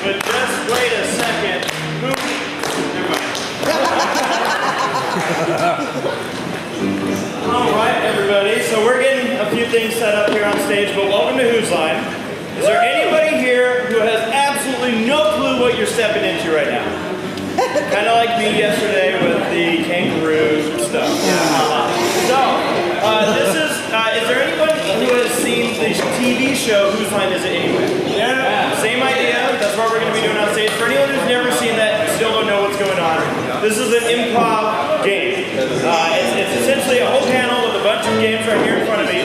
But just wait a second. Never mind. All right, everybody. So we're getting a few things set up here on stage, but welcome to Whooves Line. Is there anybody here who has absolutely no clue what you're stepping into right now? Kind of like me yesterday with the kangaroos and stuff. So, is there anyone who has seen the TV show Whose Line Is It Anyway? Yeah. Same idea. That's what we're going to be doing on stage. For anyone who's never seen that and still don't know what's going on, this is an improv game. It's essentially a whole panel with a bunch of games right here in front of me.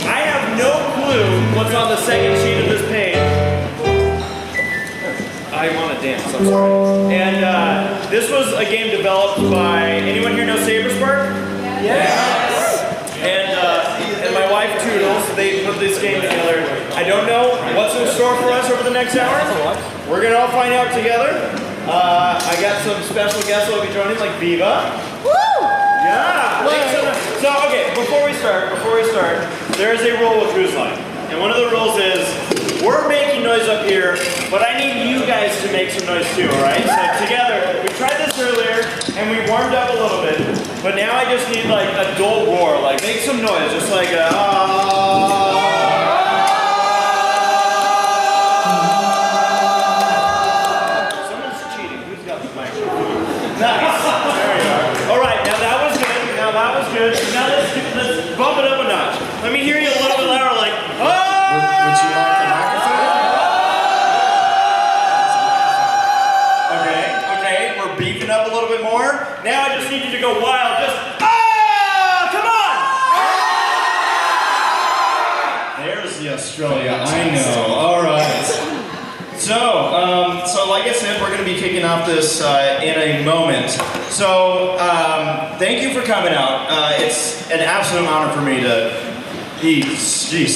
I have no clue what's on the second sheet of this page. I want to dance, I'm sorry. And this was a game developed by, anyone here know Saberspark? Yes. And my wife Toodles, they put this game together. I don't know what's in store for us over the next hour. We're going to all find out together. I got some special guests who will be joining, like Viva. Woo! Yeah. So, okay, before we start, there is a rule with Whose Line. And one of the rules is, we're making noise up here, but I need you guys to make some noise too, alright? So together, we tried this earlier, and we warmed up a little bit, but now I just need like a dull roar, like make some noise, just like a Someone's cheating, who's got the microphone? Nice, there you are. Alright, now that was good, now let's bump it up a notch. Let me hear you a little bit louder, like, Would you like the microphone? Okay, we're beefing up a little bit more. Now I just need you to go wild, just, come on! There's the Australia, I know, all right. So like I said, we're going to be kicking off this in a moment. So, thank you for coming out. It's an absolute honor for me to be,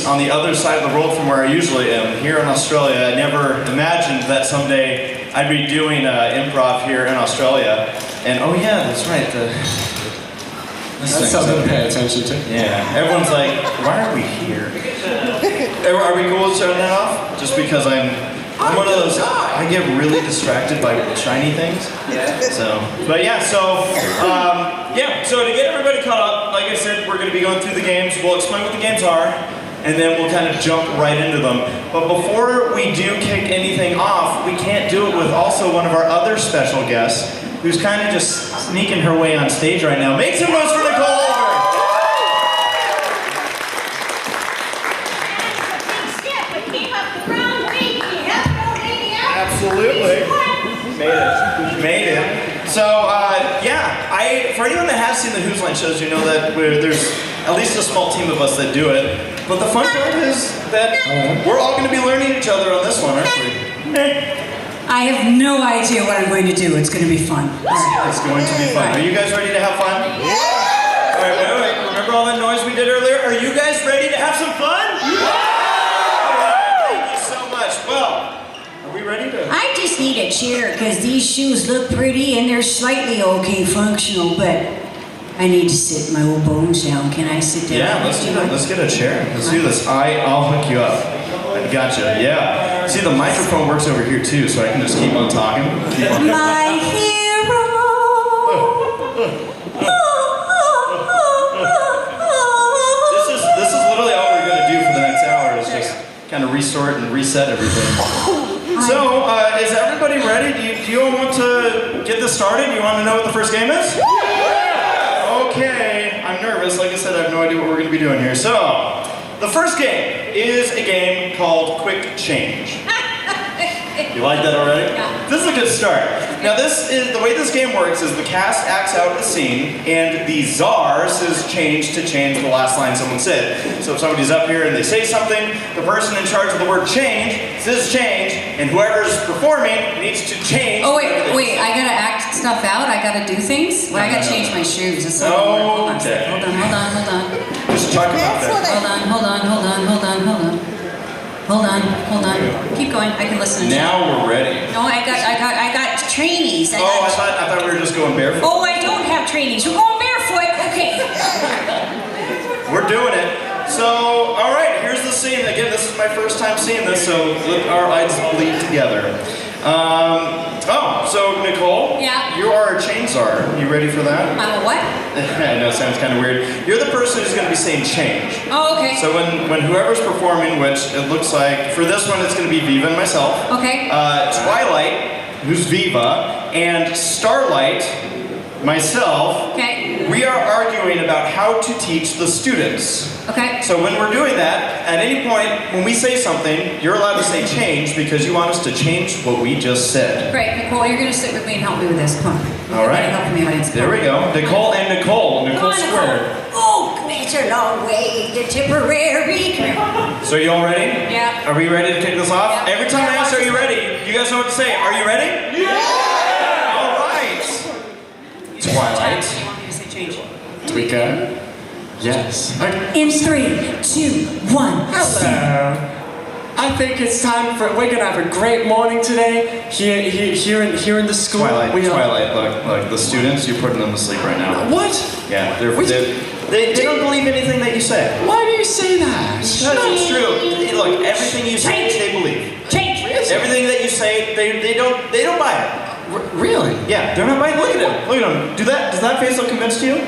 on the other side of the world from where I usually am, here in Australia. I never imagined that someday I'd be doing improv here in Australia. And oh yeah, that's right. That's something to pay attention to. Yeah, everyone's like, why are we here? Are we cool with shutting that off? Just because I'm one of those, I get really distracted by shiny things. So to get everybody caught up, like I said, we're going to be going through the games. We'll explain what the games are, and then we'll kind of jump right into them. But before we do kick anything off, we can't do it with also one of our other special guests, who's kind of just sneaking her way on stage right now. Make some noise for Nicole! Absolutely. Made it. So, for anyone that has seen the Whose Line shows, you know that there's at least a small team of us that do it. But the fun part is that we're all going to be learning each other on this one, aren't we? I have no idea what I'm going to do. It's going to be fun. It's going to be fun. Are you guys ready to have fun? Yeah! All right, wait. Remember all that noise we did earlier? Are you guys ready to have some fun? Yeah! Thank you so much. Well, are we ready to? I just need a chair because these shoes look pretty and they're slightly okay functional, but I need to sit my old bones down. Can I sit down? Yeah, let's do that. Let's get a chair. Let's do this. I'll hook you up. I gotcha. Yeah. See, the microphone works over here too, so I can just keep on talking. My hero. This is literally all we're going to do for the next hour is just kind of restore it and reset everything. So, is everybody ready? Do you all want to get this started? You want to know what the first game is? Yeah! Okay, I'm nervous. Like I said, I have no idea what we're going to be doing here. So, the first game is a game called Quick Change. You like that already? Yeah. This is a good start. Now the way this game works is the cast acts out the scene and the czar says change to change the last line someone said. So if somebody's up here and they say something, the person in charge of the word change says change, and whoever's performing needs to change. Oh wait, I gotta act stuff out? I gotta do things? Well, I gotta change my shoes. That's hold on. Just talk about that. Hold on. Keep going. I can listen. Now we're ready. No, I got trainees. I thought we were just going barefoot. Oh, I don't have trainees. We're going barefoot. Okay. We're doing it. So, all right, here's the scene. Again, this is my first time seeing this, so let our eyes bleed together. So Nicole, Yeah? you are a chain czar. You ready for that? I'm a what? I know, it sounds kind of weird. You're the person who's going to be saying change. Oh, okay. So when whoever's performing, which it looks like, for this one it's going to be Viva and myself. Okay. Twilight, who's Viva, and Starlight, myself. Okay. We are arguing about how to teach the students. Okay. So when we're doing that, at any point when we say something, you're allowed to say change because you want us to change what we just said. Great, Nicole, you're going to sit with me and help me with this. Come on. All right. Help me, audience. There we go. Nicole and Nicole. Nicole on, squared. Oh, it's a long way to Tipperary. So you all ready? Yeah. Are we ready to kick this off? Yeah. Every time I ask, are you ready? You guys know what to say. Are you ready? Yeah! All right. Twilight. You want me to say change? Do we go? Yes. Okay. In 3, 2, 1. Hello. I think it's time for. We're gonna have a great morning today here in the school. Twilight. We are- Twilight. Look. The students, you're putting them to sleep right now. What? Yeah. They Which- don't believe anything that you say. Why do you say that? Because it's true. Look, everything you say, they believe. Change. Everything that you say, they don't buy it. Really? Yeah, they're not buying. Look at them. Look at them. Does that face look convinced to you?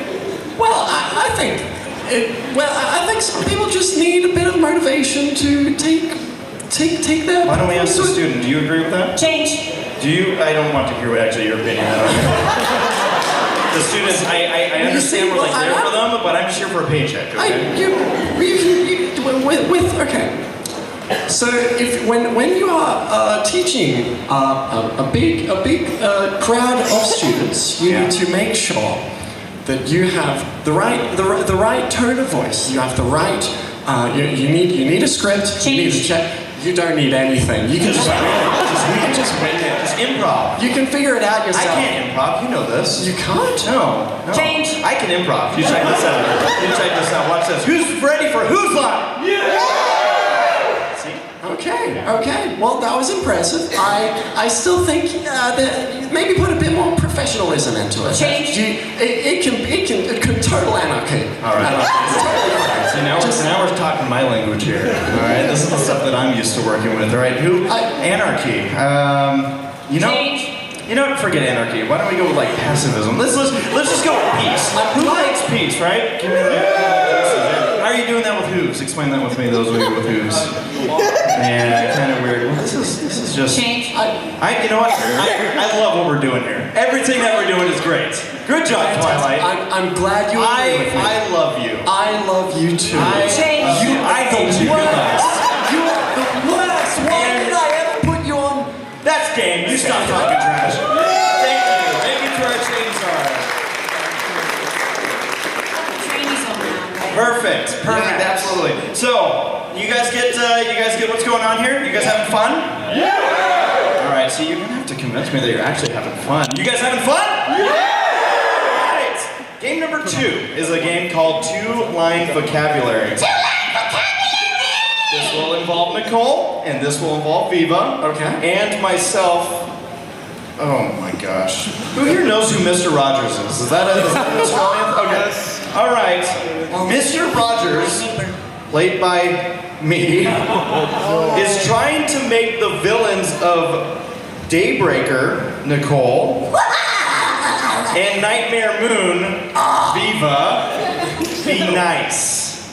Well, I think. I think some people just need a bit of motivation to take that. Why don't we ask the student? Do you agree with that? Change. Do you? I don't want to hear actually your opinion. The students, I understand we're like there for them, but I'm just here for a paycheck. Okay. Okay. So when you are teaching a big crowd of students, you need to make sure that you have the right tone of voice. You have the right. You need a script. You need a check. You don't need anything. You can just wing it. Just improv. You can figure it out yourself. I can't improv. You know this. You can't? No. Change. I can improv. You check this out. Watch this. Who's ready for whose line? Yeah! See? Okay. Well, that was impressive. I still think that maybe put a bit more professionalism into it. Change. It can total anarchy. All right. See, now we're talking my language here. All right. This is the stuff that I'm used to working with. All right. Anarchy. Change. You know what? Forget anarchy. Why don't we go with like passivism? Let's just go with peace. Who likes peace, right? Give me that. How are you doing that with Whooves? Explain that with me. Those of you with Whooves. Man, kind of weird. Well, this is just. Change. You know what? I love what we're doing here. Everything that we're doing is great. Good job, Twilight. I'm glad you agree with me. I love you. I love you too. I hate you. You are the worst. Why did I ever put you on? That's game. You stop talking trash. Thank you. Thank you to our chain czar. Trainees on now, right? Perfect. Yes. Absolutely. So, you guys get what's going on here? You guys having fun? Yeah. All right. So you're gonna have to convince me that you're actually having fun. You guys having fun? Yeah. All right. Game number 2 is a game called Two-Line Vocabulary. This will involve Nicole, and this will involve Viva. Okay. And myself. Oh my gosh. Who here knows who Mr. Rogers is? Is that an Australian? Okay. All right. Mr. Rogers, played by me, is trying to make the villains of Daybreaker, Nicole, and Nightmare Moon, Viva, be nice.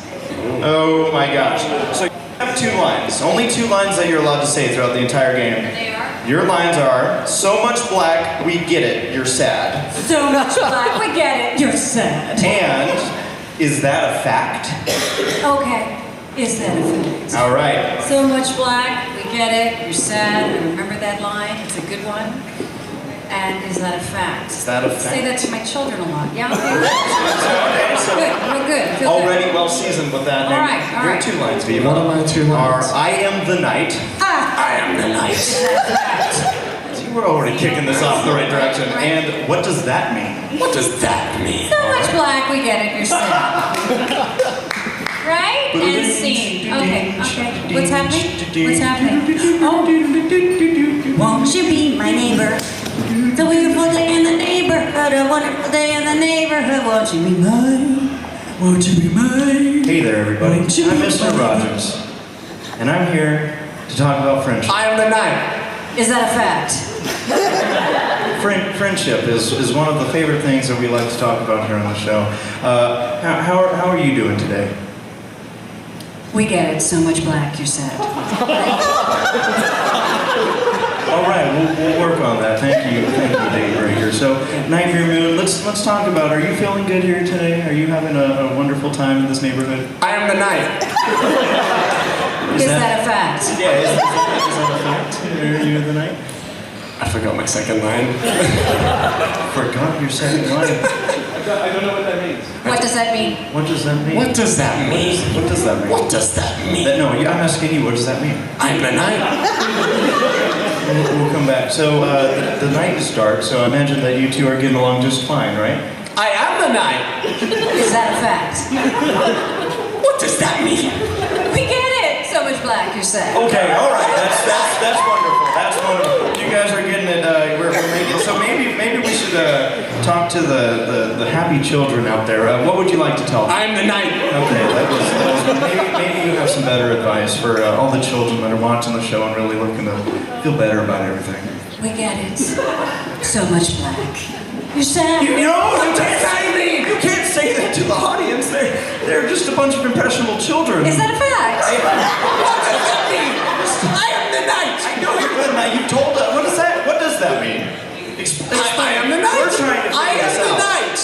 Oh my gosh. So you have 2 lines. Only 2 lines that you're allowed to say throughout the entire game. They are. Your lines are, so much black, we get it, you're sad. So much black, we get it. You're sad. And, is that a fact? Okay. Is that a fact? All right. So much black, we get it. You're sad. I remember that line. It's a good one. And is that a fact? Is that a I say fact? that to my children a lot. Yeah. Okay. Okay, so Good. Real good. Feel already well seasoned with that. All right, all Your right. 2 lines, Viva. What are my 2 lines? Are, I am the night. I am the night. See, we're already kicking this off the right direction. And what does that mean? What does that mean? So much black, we get it. You're sad. Right? And scene. Okay. What's happening? What's happening? Oh. Won't you be my neighbor? It's a beautiful day in the neighborhood, a wonderful day in the neighborhood. Won't you be mine? Won't you be mine? Hey there, everybody. I'm Won't you be Mr. mine? Rogers. And I'm here to talk about friendship. I am the night. Is that a fact? Friendship is one of the favorite things that we like to talk about here on the show. How are you doing today? We get it. So much black, you're sad. All right, we'll work on that. Thank you, Daybreaker. So, Night View Moon, let's talk about. Are you feeling good here today? Are you having a wonderful time in this neighborhood? I am the night. Is that a fact? Yeah, is that a fact? Are you the night? I forgot my second line. Forgot your second line. I don't know what that means. What does that mean? What does that mean? What does that mean? What does that mean? What does that mean? No, I'm asking you. What does that mean? I'm the night. We'll come back. So the night starts. So I imagine that you two are getting along just fine, right? I am the night. Is that a fact? What does that mean? We get it. So much black, you're sad. Okay, all right. That's wonderful. That's wonderful. You guys are getting it. We're making. So maybe we should talk to the happy children out there. What would you like to tell them? I'm the night. Okay, that was maybe you have some better advice for all the children that are watching the show and really looking to feel better about everything. We get it. So much black. You're sad. You can't say that to the audience. They're just a bunch of impressionable children. Is that a fact? What does that mean? I am the night. I know you're good now. You told us. What does that mean? I am the night. We're trying to figure this out. night.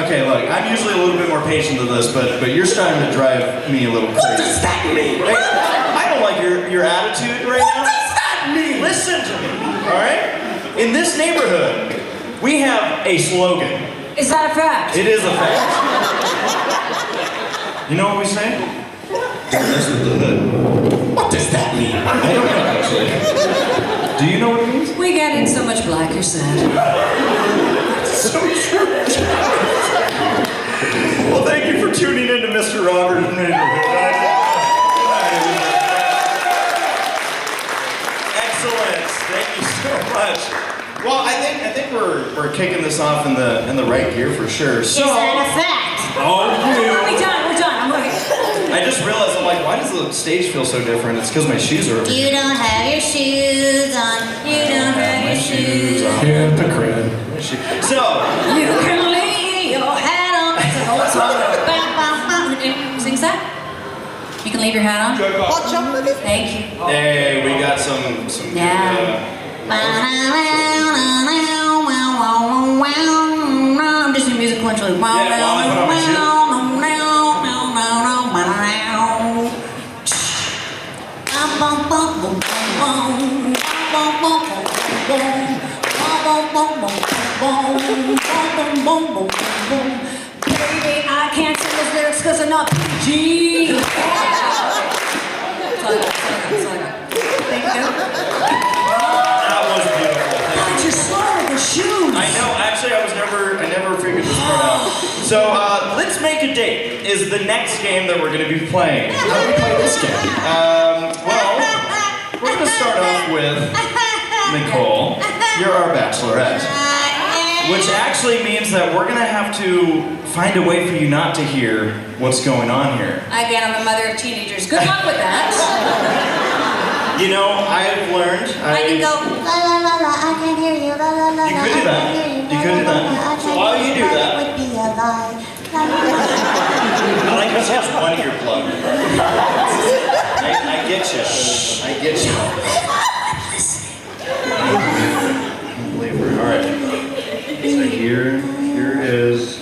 Okay, look, I'm usually a little bit more patient than this, but you're starting to drive me a little crazy. What does that mean? Hey, I don't like your attitude right now. What does that mean? Listen to me, all right? In this neighborhood, we have a slogan. Is that a fact? It is a fact. You know what we say? Don't mess with the hood. What does that mean? I don't know, actually. Do you know what it means? We get it. So much black, you're sad. So true. Well, thank you for tuning in to Mr. Robert's Neighborhood. Excellent. Thank you so much. Well, I think we're kicking this off in the right gear for sure. So, Is that a fact? oh, We're done. I'm moving. I just realized, I'm like, why does the stage feel so different? It's because my shoes are over here. You don't have your shoes on. You don't have your shoes on. Hypocrite. So, You can lay your hat on. It's an old song. Sings that? You can leave your hat on? Thank you. hey, we got some Yeah. I'm just in music control. while I put on my shoes. Baby, I can't sing those lyrics because they're not PG. Thank you. That was beautiful. God, you're slow with the shoes. I know. Actually, I never figured this part out. So, let's make a date. Is the next game that we're going to be playing? How do we play this game? Well, we're going to start off with Nicole. You're our bachelorette, which actually means that we're going to have to find a way for you not to hear what's going on here. Again, I'm a mother of teenagers. Good luck with that. You know, I've learned. I can go la la la la. I can't hear you. La la la la. You could do that. You could do that. So while you do that, would be a lie. I like how she has one ear plugged. I get you. I get you. Unbelievable. All right. So here is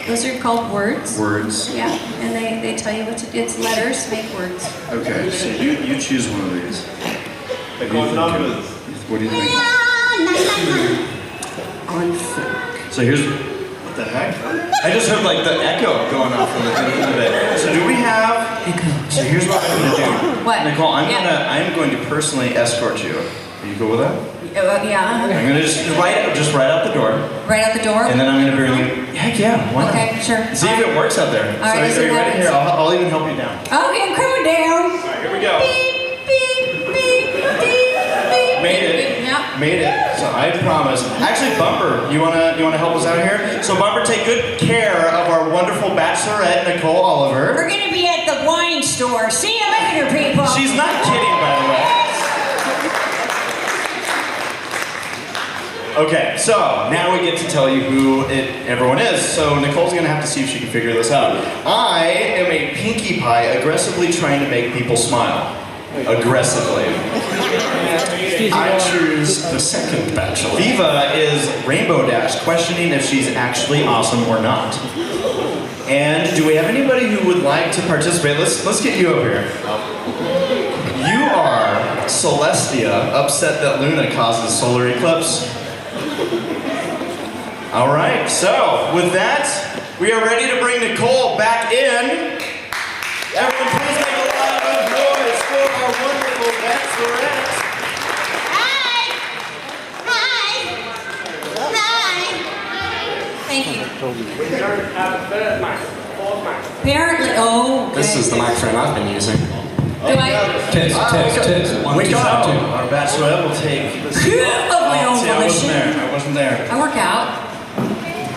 Those are called words. words. Yeah, and they tell you what to do. It's letters make words. Okay, so you choose one of these. They call it numbers. What do you think? So here's what the heck? I just heard like the echo going off from the bit. So do we have? So here's what I'm gonna do. What? Nicole, I'm Yeah. going to personally escort you. Are you cool with that? Yeah. I'm gonna just right out the door, Right out the door. and then I'm gonna bring you. Heck yeah, why not? Okay, sure. See if it works out there. All right, let's so see are you what ready? happens. Here, I'll even help you down. Okay, I'm coming down. All right, here we go. Beep, beep, beep, beep, beep. Made it. Yeah. Made it. So I promise. Actually, Bumper, you wanna help us out here? So Bumper, take good care of our wonderful bachelorette, Nicole Oliver. We're gonna be at the wine store. See you later, people. She's not kidding, by the way. Okay, so now we get to tell you who everyone is. So Nicole's gonna have to see if she can figure this out. I am a Pinkie Pie aggressively trying to make people smile. Aggressively. I choose the second bachelor. Viva is Rainbow Dash, questioning if she's actually awesome or not. And do we have anybody who would like to participate? Let's get you over here. You are Celestia, upset that Luna causes solar eclipse. All right, so with that, we are ready to bring Nicole back in. Everyone, please make a lot of noise for our wonderful bachelorette. Thank you. Apparently, oh. Okay. This is the microphone I've been using. Do I? Test. One, We two, got two. our bachelorette will take. Of my own See, I wasn't there. I work out.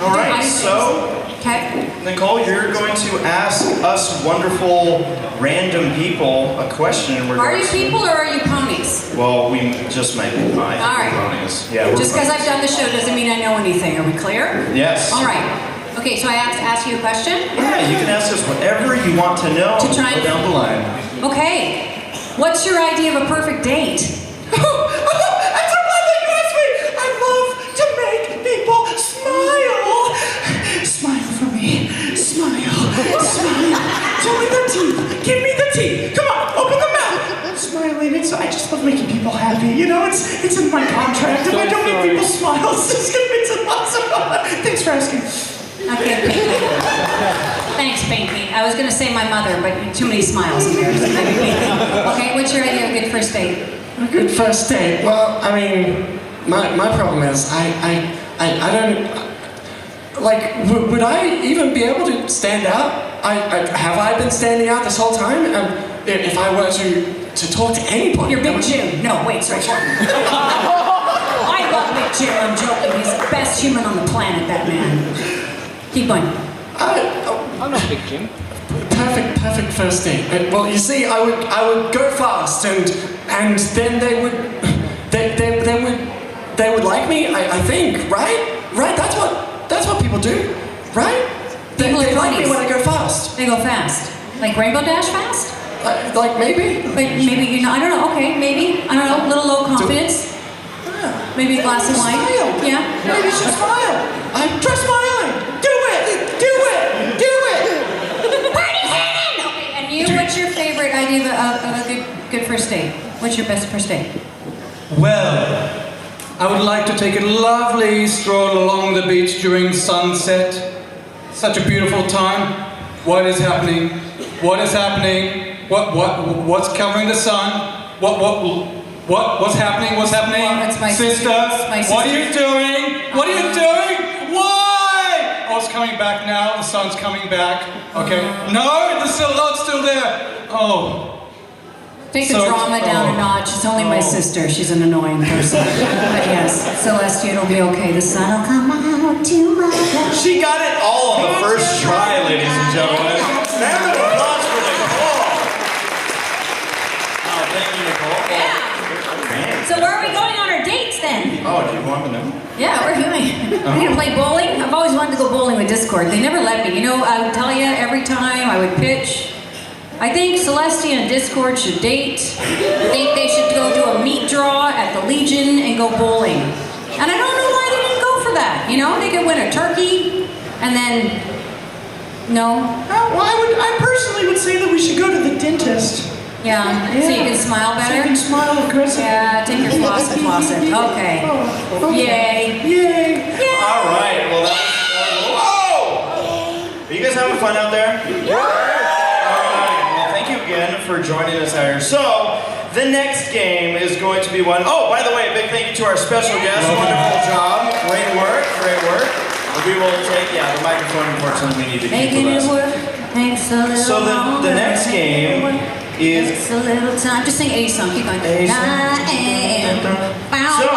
All right, so Okay. Nicole, you're going to ask us wonderful random people a question. We're Are going you to- people or are you ponies? Well, we just might be pie. All right. Yeah. We're Just because I've ponies. done the show doesn't mean I know anything. Are we clear? Yes. All right. Okay, so I have to ask you a question? Yeah, you can ask us whatever you want to know. To try and- Go down the line. Okay. What's your idea of a perfect date? I'm so glad that you asked me. I love to make people smile. Smile for me. Smile. Smile. Show me the teeth. Give me the teeth. Come on, open the mouth. Smiling. I just love making people happy. You know, it's in my contract. If I don't make people smile, it's just gonna make some lots of. Thanks for asking. Okay, Pinky. Thanks, Pinky. I was going to say my mother, but too many smiles in there. So maybe Pinky. Okay, what's your idea of a good first date? A good first date. Well, I mean, my problem is I don't like. Would I even be able to stand out? Have I been standing out this whole time? If I were to talk to anybody, You're Big June. No, wait, sorry. I love Big June. I'm joking. He's the best human on the planet, that man. Keep going. I'm not Big Jim. Perfect first date. Well, you see, I would go fast, and then they would like me. I think, right? That's what people do, right? They People are like me ponies. when I go fast. They go fast. Like Rainbow Dash fast? Like maybe. But maybe, you know, I don't know. Okay, maybe. I don't know. A little low confidence. Maybe a glass of wine. Smile. Yeah. Maybe you should smile. I'm just smiling. Do it. Party hand! Okay, and you, what's your favorite idea of a good first date? What's your best first date? Well, I would like to take a lovely stroll along the beach during sunset. Such a beautiful time. What is happening? What's covering the sun? What's happening? Well, it's my Sister, it's my what are sister. you doing? What are you doing? Why? Oh, it's coming back now. The sun's coming back. Okay. No, the silhouette's still there. Oh. Take the So- drama down a notch. It's only my sister. She's an annoying person. But yes, Celestia, it'll be okay. The sun will come out tomorrow. She got it all on the first try, ladies and gentlemen. Round of applause for Nicole. Oh, thank you, Nicole. So where are we going on our dates then? Oh, do you want to know? Yeah, we're going. We're gonna play bowling. I've always wanted to go bowling with Discord. They never let me. You know, I would tell you every time I would pitch. I think Celestia and Discord should date. I think they should go do a meat draw at the Legion and go bowling. And I don't know why they didn't go for that. You know, they could win a turkey and then no. Well, I personally would say that we should go to the dentist. Yeah, so you can smile So you better. can smile aggressively. Yeah, take your floss. Okay. Yay. Yay. All right. Well, that was. Whoa! Are you guys having fun out there? Yeah. All right. Well, thank you again for joining us out here. So, the next game is going to be one. Oh, by the way, a big thank you to our special guest. Wonderful job. Great work. We will take, the microphone, unfortunately, we need to keep Making with it us. work takes a little So the next game is. Takes a little time. Just sing a song. Keep going. A song. So,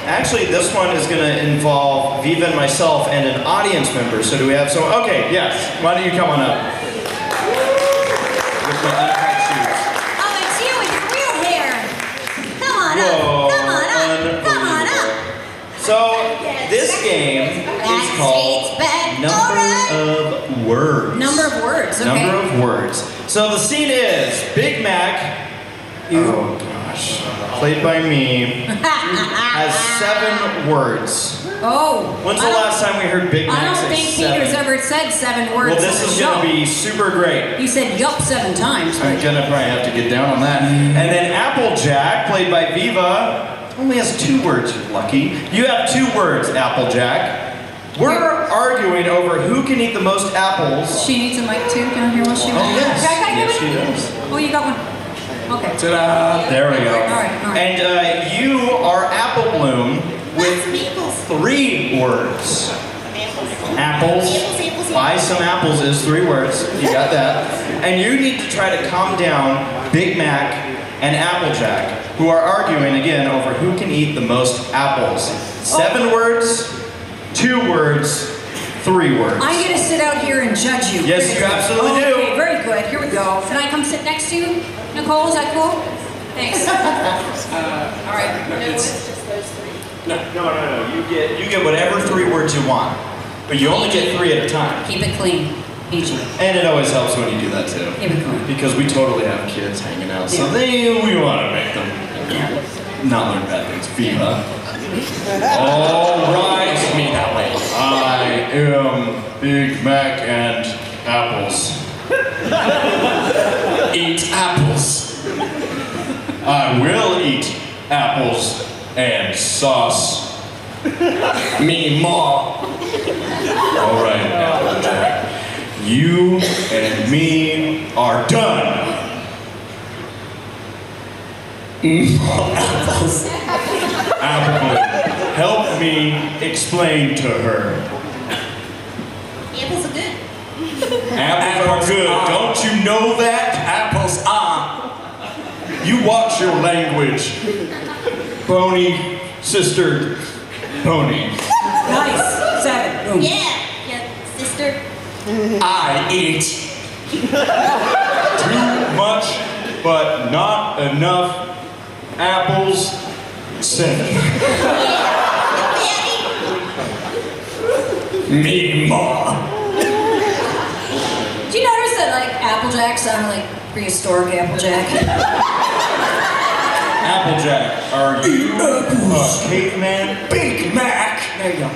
actually, this one is going to involve Viva and myself and an audience member. So do we have some? Okay, yes. Why don't you come on up? With my untied shoes. Oh, it's you with your real hair. Come on up. Whoa, Come on up. Come on up. So game is called Number of Words. Number of words, okay. Number of words. So the scene is Big Mac, oh gosh, played by me, has 7 words. Oh. When's the last time we heard Big Mac I don't say think 7? Peter's ever said 7 words. Well, this is going to be super great. You said yup 7 times. I'm going to probably have to get down on that. And then Applejack, played by Viva, only has 2 words, you're lucky. You have 2 words, Applejack. We're arguing over who can eat the most apples. She needs a mic too, down here while she Oh, yes. Can I give Yes, it? she does. Oh, you got one. Okay. Ta-da! There we go. All right. And you are Apple Bloom with 3 words. Apples. Buy some apples is 3 words. You got that. And you need to try to calm down Big Mac and Applejack, who are arguing again over who can eat the most apples. 7 words, 2 words, 3 words. I'm going to sit out here and judge you. Yes, you absolutely do. Okay, very good. Here we go. Can I come sit next to you, Nicole? Is that cool? Thanks. All right. No. You get whatever 3 words you want, but you only get 3 at a time. Keep it clean. PG. And it always helps when you do that too. Keep it clean. Because we totally have kids hanging out, so we want to make them not learn bad things. Viva. All right. Me that way. I am Big Mac and apples. Eat apples. I will eat apples and sauce. Me more. All right, Applejack. You and me are done. Apples. Apple, help me explain to her. Apples are good. Apples are good. Don't you know that? Apples are. You watch your language. Pony, sister, pony. Nice. 7. Boom. Yeah, sister. I eat. Too much, but not enough apples. 7. Me more. Do you notice that like Applejack sounded like prehistoric Applejack? Applejack, are you a caveman? Big Mac. There you go.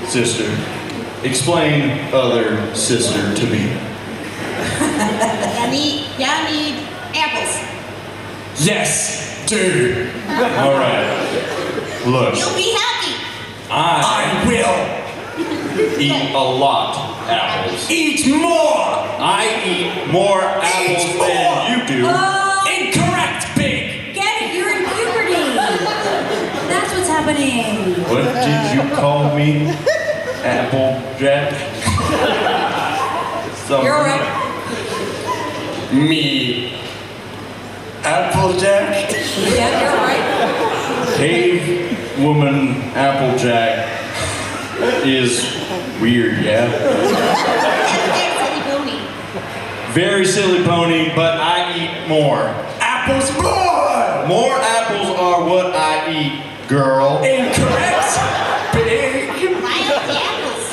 Sister, explain other sister to me. Y'all need apples. Yes, dude. All right. Look, You'll be happy. I will eat a lot apples. eat more. I eat more apples Eat than more. you do. Incorrect, Big. Get it? You're in puberty. That's what's happening. What did you call me? Applejack? You're all right. Me. Applejack. Yeah, you're all right. Cave woman Applejack is weird, yeah? Silly pony. Very silly pony, but I eat more. Apples more. More apples are what I eat, girl. Incorrect, Big. Why are the apples?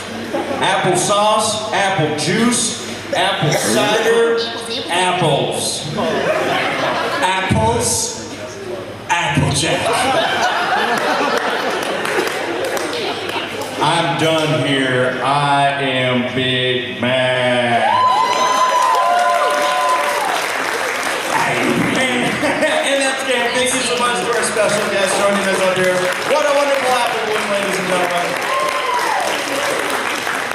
Applesauce, apple juice, apple cider, apples. Apples. Applejack. I'm done here. I am Big Mac. And that's game. Thank you so much to our special guest joining us up here. What a wonderful apple bloom, ladies and gentlemen.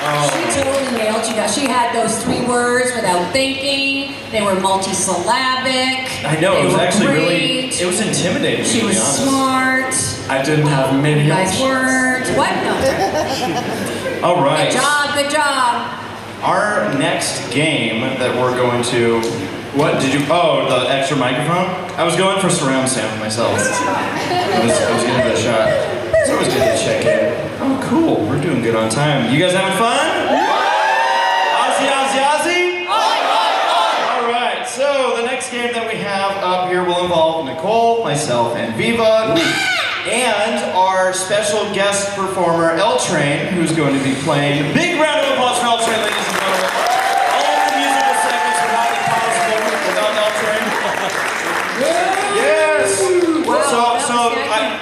She totally nailed you guys. She had those 3 words without thinking. They were multisyllabic. I know, They it was were actually great. really, it was intimidating, She to be was honest. smart. I didn't have many You guys options. weren't. What? No. All right. Good job. Good job. Our next game that we're going to, what did you, oh, the extra microphone? I was going for surround sound myself. I was giving it a shot. It's always good to check in. Oh, cool, we're doing good on time. You guys having fun? Ozzy, Ozzy, Ozzy? All right, so the next game that we have up here will involve Nicole, myself, and Viva. and our special guest performer, L Train, who's going to be playing. Big round of applause for L Train, ladies and gentlemen. All the musical segments would not be possible without L Train. Yes!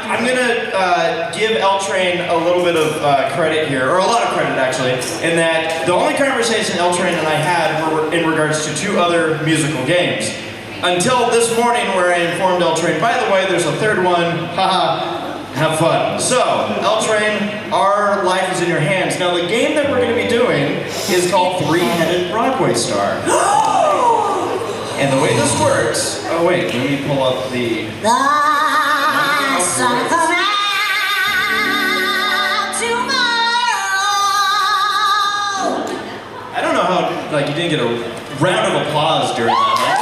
I'm gonna give L Train a little bit of credit here, or a lot of credit actually, in that the only conversation L Train and I had were in regards to 2 other musical games. Until this morning where I informed L Train, by the way, there's a 3rd one, haha, have fun. So, L Train, our life is in your hands. Now the game that we're gonna be doing is called Three-Headed Broadway Star. And the way this works, oh wait, let me pull up the... The sun come out tomorrow. I don't know how, like, you didn't get a round of applause during that.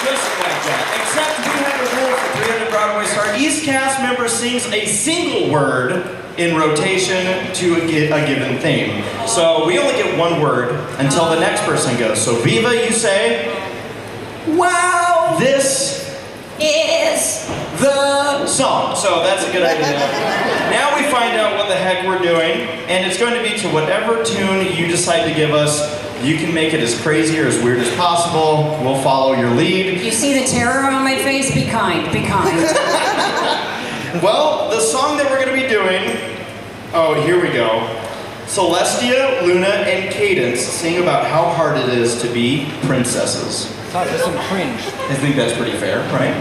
Just like that. Except we have a rule for 300 Broadway Star. Each cast member sings a single word in rotation to a given theme. So we only get 1 word until the next person goes. So Viva, you say, wow, this Is the song. So that's a good idea. Now we find out what the heck we're doing, and it's going to be to whatever tune you decide to give us. You can make it as crazy or as weird as possible. We'll follow your lead. you see the terror on my face? Be kind, be kind. Well, the song that we're going to be doing, oh, here we go. Celestia, Luna, and Cadence sing about how hard it is to be princesses. Talk to some cringe. I think that's pretty fair, right?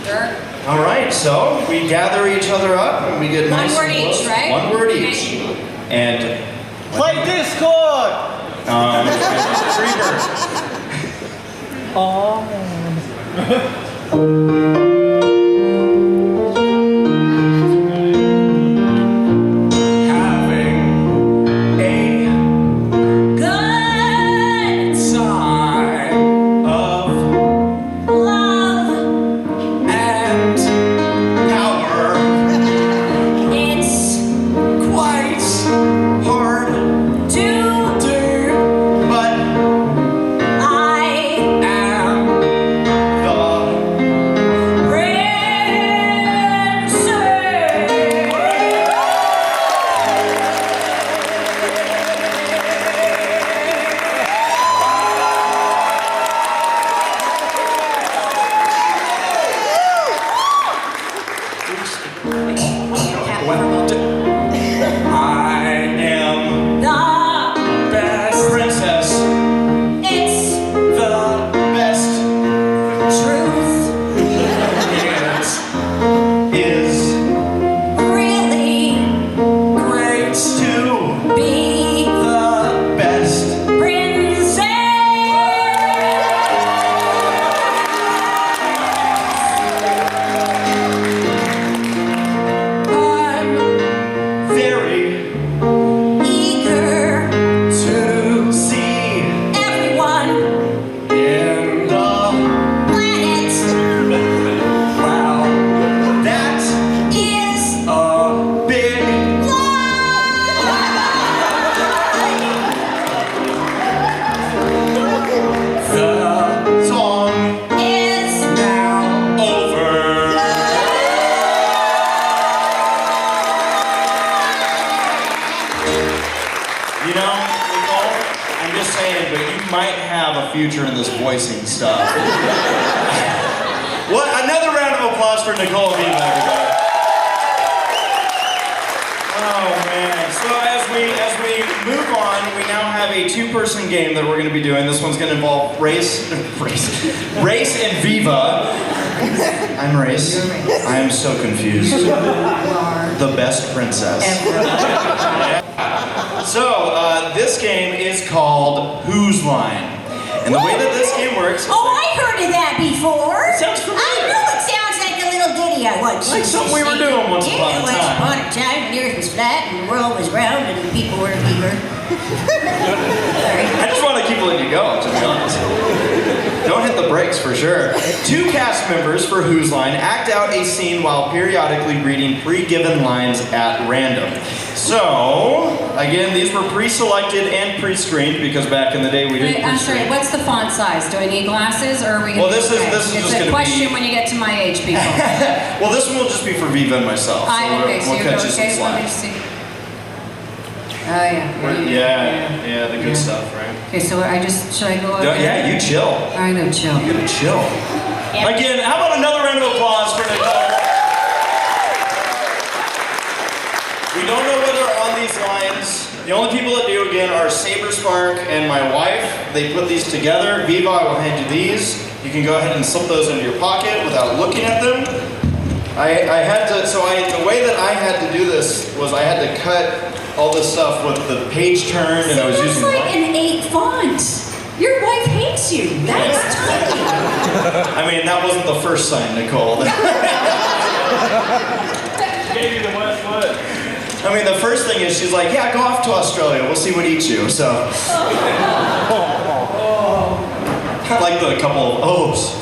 Sure. All right, so we gather each other up and we get One nice word and close. each, right? 1 word Okay. each. And Play Discord! Freebird. Having a Good sign of love. and power. It's Quite hard to to do, but I am the I am The best princess, it's the best truth is really great to be the best. princess. I'm very Eager, to see everyone, in the planet wow. That is a big the song is now over. You know, Nicole, I'm just saying, but you might have a future in this voicing stuff. What? Another round of applause for Nicole Viva, everybody. Oh man! So as we move on, we now have a 2-person game that we're going to be doing. This one's going to involve Race and Viva. I'm Race. I am so confused. The best princess. So, this game is called Whose Line? And the way that this game works is Oh, I heard of that before. Sounds familiar. I know it sounds like a little ditty I once Like used to something we were sing. doing once upon a Yeah, once time. upon a time, the earth was flat and the world was round and the people were eager. I just want to keep letting you go, to be honest. Don't hit the brakes for sure. 2 cast members for Whose Line act out a scene while periodically reading pre-given lines at random. So, again, these were pre-selected and pre-screened because back in the day we didn't Wait, I'm pre-screen. sorry, what's the font size? Do I need glasses or are we going to Well, this is just It's gonna a question be- when you get to my age, people. Well, this one will just be for Viva and myself. So Okay, so we'll you're cut you some okay, let me slack. see. Oh, yeah. Yeah, the good stuff, right? Okay, so should I go over? Yeah, you chill. I know, chill. You gotta chill. Again, how about another round of applause for Nicole? We don't know whether on these lines. The only people that do, again, are SaberSpark and my wife. They put these together. Viva, I will hand you these. You can go ahead and slip those into your pocket without looking at them. The way that I had to do this was I had to cut all this stuff with the page turned and I was using That's like an 8 font. Your wife hates you. That's tiny. I mean, that wasn't the first sign, Nicole. Gave you the west foot. I mean, the first thing is she's like, yeah, go off to Australia. We'll see what eats you. So, like the couple of O's.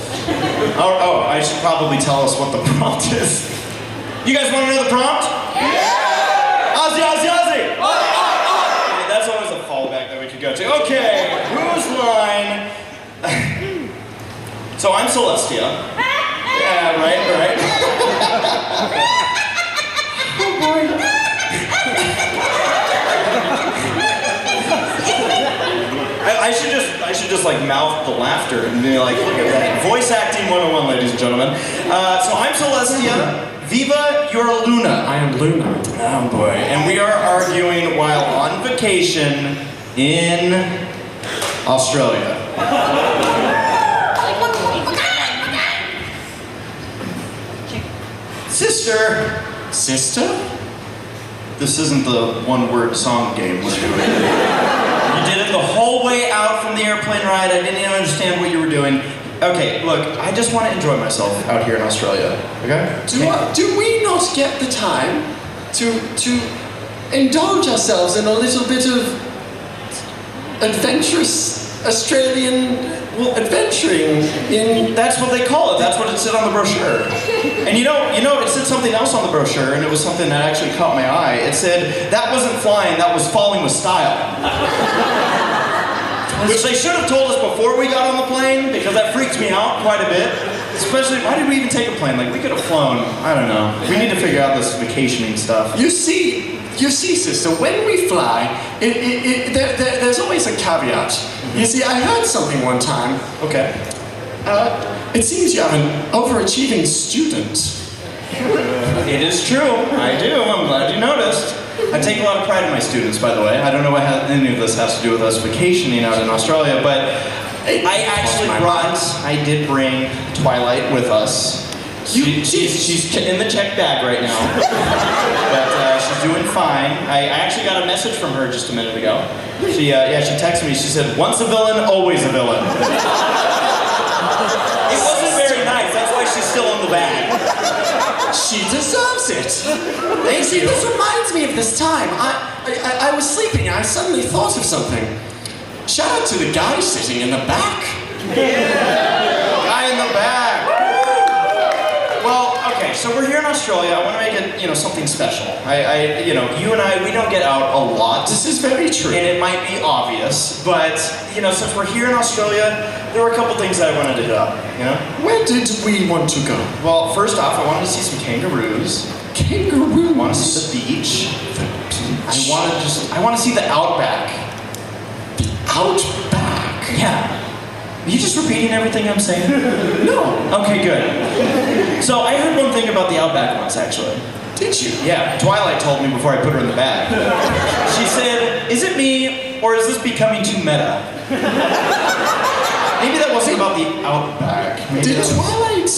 Oh, I should probably tell us what the prompt is. You guys want to know the prompt? Yeah! Aussie, Aussie, Aussie! Okay, that's always a fallback that we could go to. Okay, whose line? So I'm Celestia. Yeah, right. Oh boy. I should just like mouth the laughter and be like, look at that. Voice acting 101, ladies and gentlemen. So I'm Celestia. Viva, you're Luna. I am Luna. Oh boy. And we are arguing while on vacation in Australia. Sister? This isn't the one-word song game we're doing. You did it the whole way out from the airplane ride. I didn't even understand what you were doing. Okay, look, I just want to enjoy myself out here in Australia. Okay? Do we not get the time to indulge ourselves in a little bit of adventurous Australian adventuring in... That's what they call it. That's what it said on the brochure. And you know, it said something else on the brochure, and it was something that actually caught my eye. It said, that wasn't flying, that was falling with style. Which they should have told us before we got on the plane, because that freaks me out quite a bit. Especially, why did we even take a plane? Like, we could have flown. I don't know. We need to figure out this vacationing stuff. You see, sister, when we fly, there's always a caveat. You see, I heard something one time. Okay. It seems you have an overachieving student. It is true. I do. I'm glad you noticed. I take a lot of pride in my students, by the way. I don't know what any of this has to do with us vacationing out in Australia, but I did bring Twilight with us. She's in the check bag right now, but she's doing fine. I actually got a message from her just a minute ago. She texted me. She said, "Once a villain, always a villain." It wasn't very nice. That's why she's still in the bag. She deserves it. Thank you. This reminds me of this time. I was sleeping and I suddenly thought of something. Shout out to the guy sitting in the back. Yeah, guy in the back. Well, okay, so we're here in Australia. I want to make it, something special. You and I, we don't get out a lot. This is very true. And it might be obvious, but, since we're here in Australia, there were a couple things that I wanted to hit up, Where did we want to go? Well, first off, I wanted to see some kangaroos. Kangaroos? I want to see the beach. I want to see the outback. The outback? Yeah. Are you just repeating everything I'm saying? No. Okay, good. So I heard one thing about the outback once, actually. Did you? Yeah, Twilight told me before I put her in the bag. She said, is it me, or is this becoming too meta? Maybe that wasn't about the outback. Maybe Did Twilight...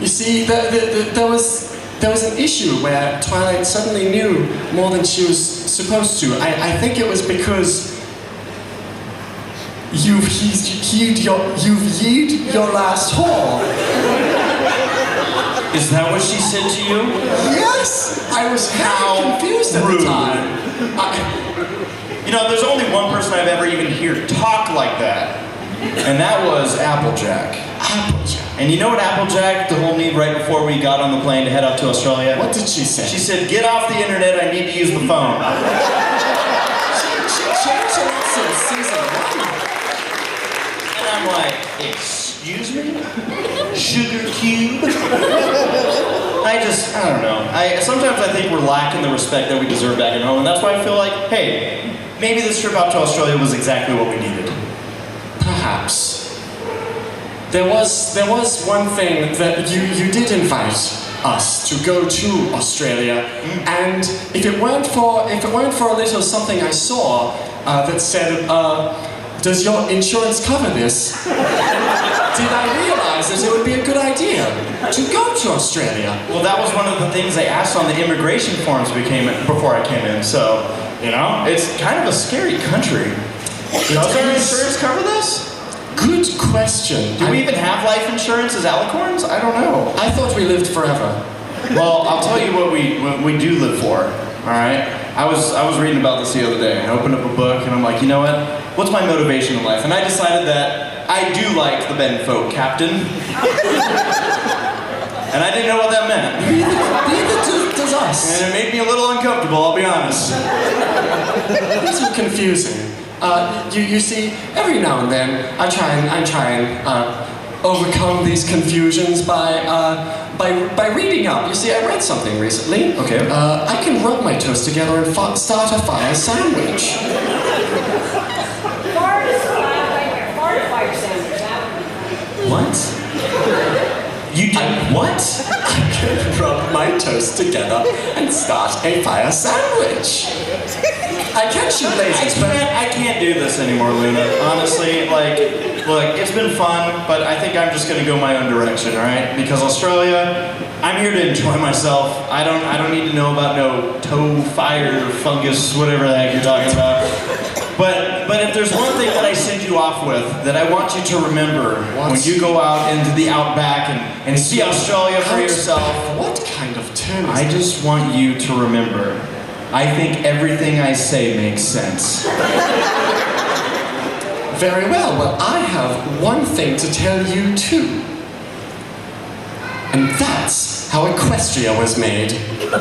You see, there was an issue where Twilight suddenly knew more than she was supposed to. I think it was because you've yeed your last haul. Is that what she said to you? Yes! I was very confused at the time. There's only one person I've ever even heard talk like that. And that was Applejack. Applejack. And you know what Applejack told me right before we got on the plane to head up to Australia? What did she say? She said, get off the internet, I need to use the phone. She changed her since season 1. And I'm like, excuse me? Sugar cube? I don't know. Sometimes I think we're lacking the respect that we deserve back at home, and that's why I feel like, hey, maybe this trip out to Australia was exactly what we needed. Perhaps. There was one thing that you did invite us to go to Australia, and if it weren't for a little something I saw that said, does your insurance cover this? Did I realize that it would be a good idea to go to Australia? Well, that was one of the things they asked on the immigration forms before I came in, so, you know, it's kind of a scary country. Does our insurance cover this? Good question. Do we even have life insurance as alicorns? I don't know. I thought we lived forever. Well, I'll tell you what we do live for, all right? I was reading about this the other day. I opened up a book and I'm like, you know what? What's my motivation in life? And I decided that I do like the Ben Folk Captain. And I didn't know what that meant. Neither does us. And it made me a little uncomfortable, I'll be honest. It's so confusing. You see, every now and then, I try and overcome these confusions by reading up. You see, I read something recently. Okay. I can rub my toes together and start a fire sandwich. Fire sandwich. What? You did what? I can rub my toes together and start a fire sandwich. I can shoot lasers, but I can't do this anymore, Luna. Honestly, like, look, it's been fun, but I think I'm just gonna go my own direction, all right? Because Australia, I'm here to enjoy myself. I don't need to know about no toe, fire, fungus, whatever the heck you're talking about. But if there's one thing that I send you off with that I want you to remember when you go out into the outback and see Australia for yourself. What kind of term is I just want you to remember, I think everything I say makes sense. Very well. Well, I have one thing to tell you too. And that's how Equestria was made. And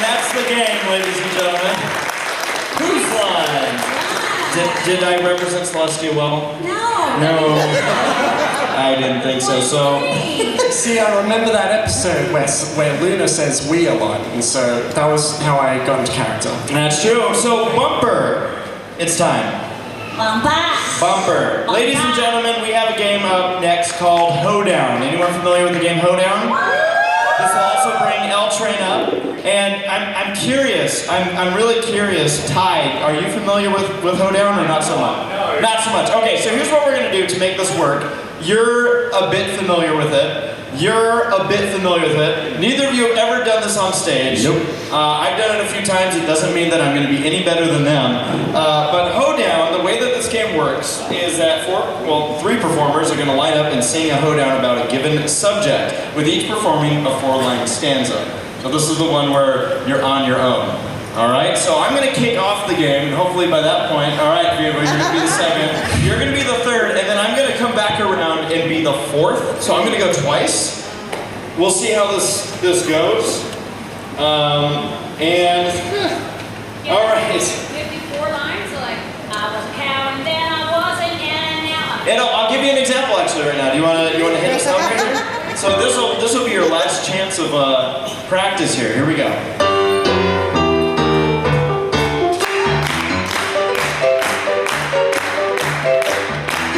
that's the game, ladies and gentlemen. Who's won? Did I represent Celestia well? No, I didn't think so. See, I remember that episode where Luna says we a lot, and so that was how I got into character. That's true. So, Bumper, it's time. Bumper. Ladies and gentlemen, we have a game up next called Hoedown. Anyone familiar with the game Hoedown? This will also bring L-Train up. And I'm curious, I'm really curious, Ty, are you familiar with Hoedown or not so much? No. Not so much. Okay, so here's what we're gonna do to make this work. You're a bit familiar with it. You're a bit familiar with it. Neither of you have ever done this on stage. Nope. I've done it a few times. It doesn't mean that I'm going to be any better than them. But Hoedown, the way that this game works is that three performers are going to line up and sing a hoedown about a given subject, with each performing a 4-line stanza. So this is the one where you're on your own. All right, so I'm going to kick off the game, and hopefully by that point, all right, Viva, you're going to be the second, you're going to be the third, and then I'm going to come back around and be the fourth. So I'm going to go twice. We'll see how this goes. All right. 54 lines, like, I was a cow and then I wasn't, and now I'm... I'll give you an example actually right now. Do you want to hit us up here? So this will be your last chance of practice here. Here we go.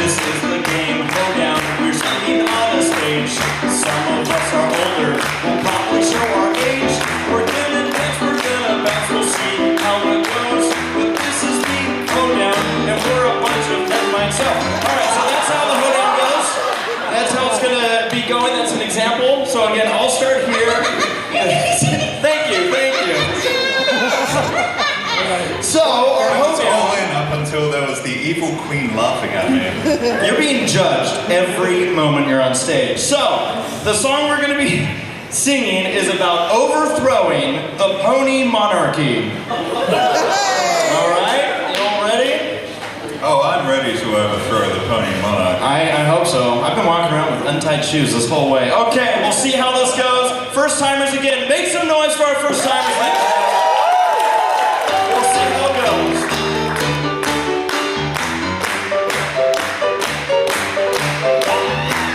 This is the game Hoedown. We're singing on a stage. Some of us are older. We'll probably show our age. We're gonna dance, we're gonna bounce. We'll see how it goes. But this is the Hoedown, and we're a bunch of men myself. All right, so that's how the Hoedown goes. That's how it's gonna be going. That's an example. So again, I'll start here. Thank you. So our Hoedown. All in up until there was the evil queen laughing at me. You're being judged every moment you're on stage. So, the song we're going to be singing is about overthrowing a pony monarchy. All right? You all ready? Oh, I'm ready to overthrow the pony monarch. I hope so. I've been walking around with untied shoes this whole way. Okay, we'll see how this goes. First timers again. Make some noise for our first timers. We'll see how it goes.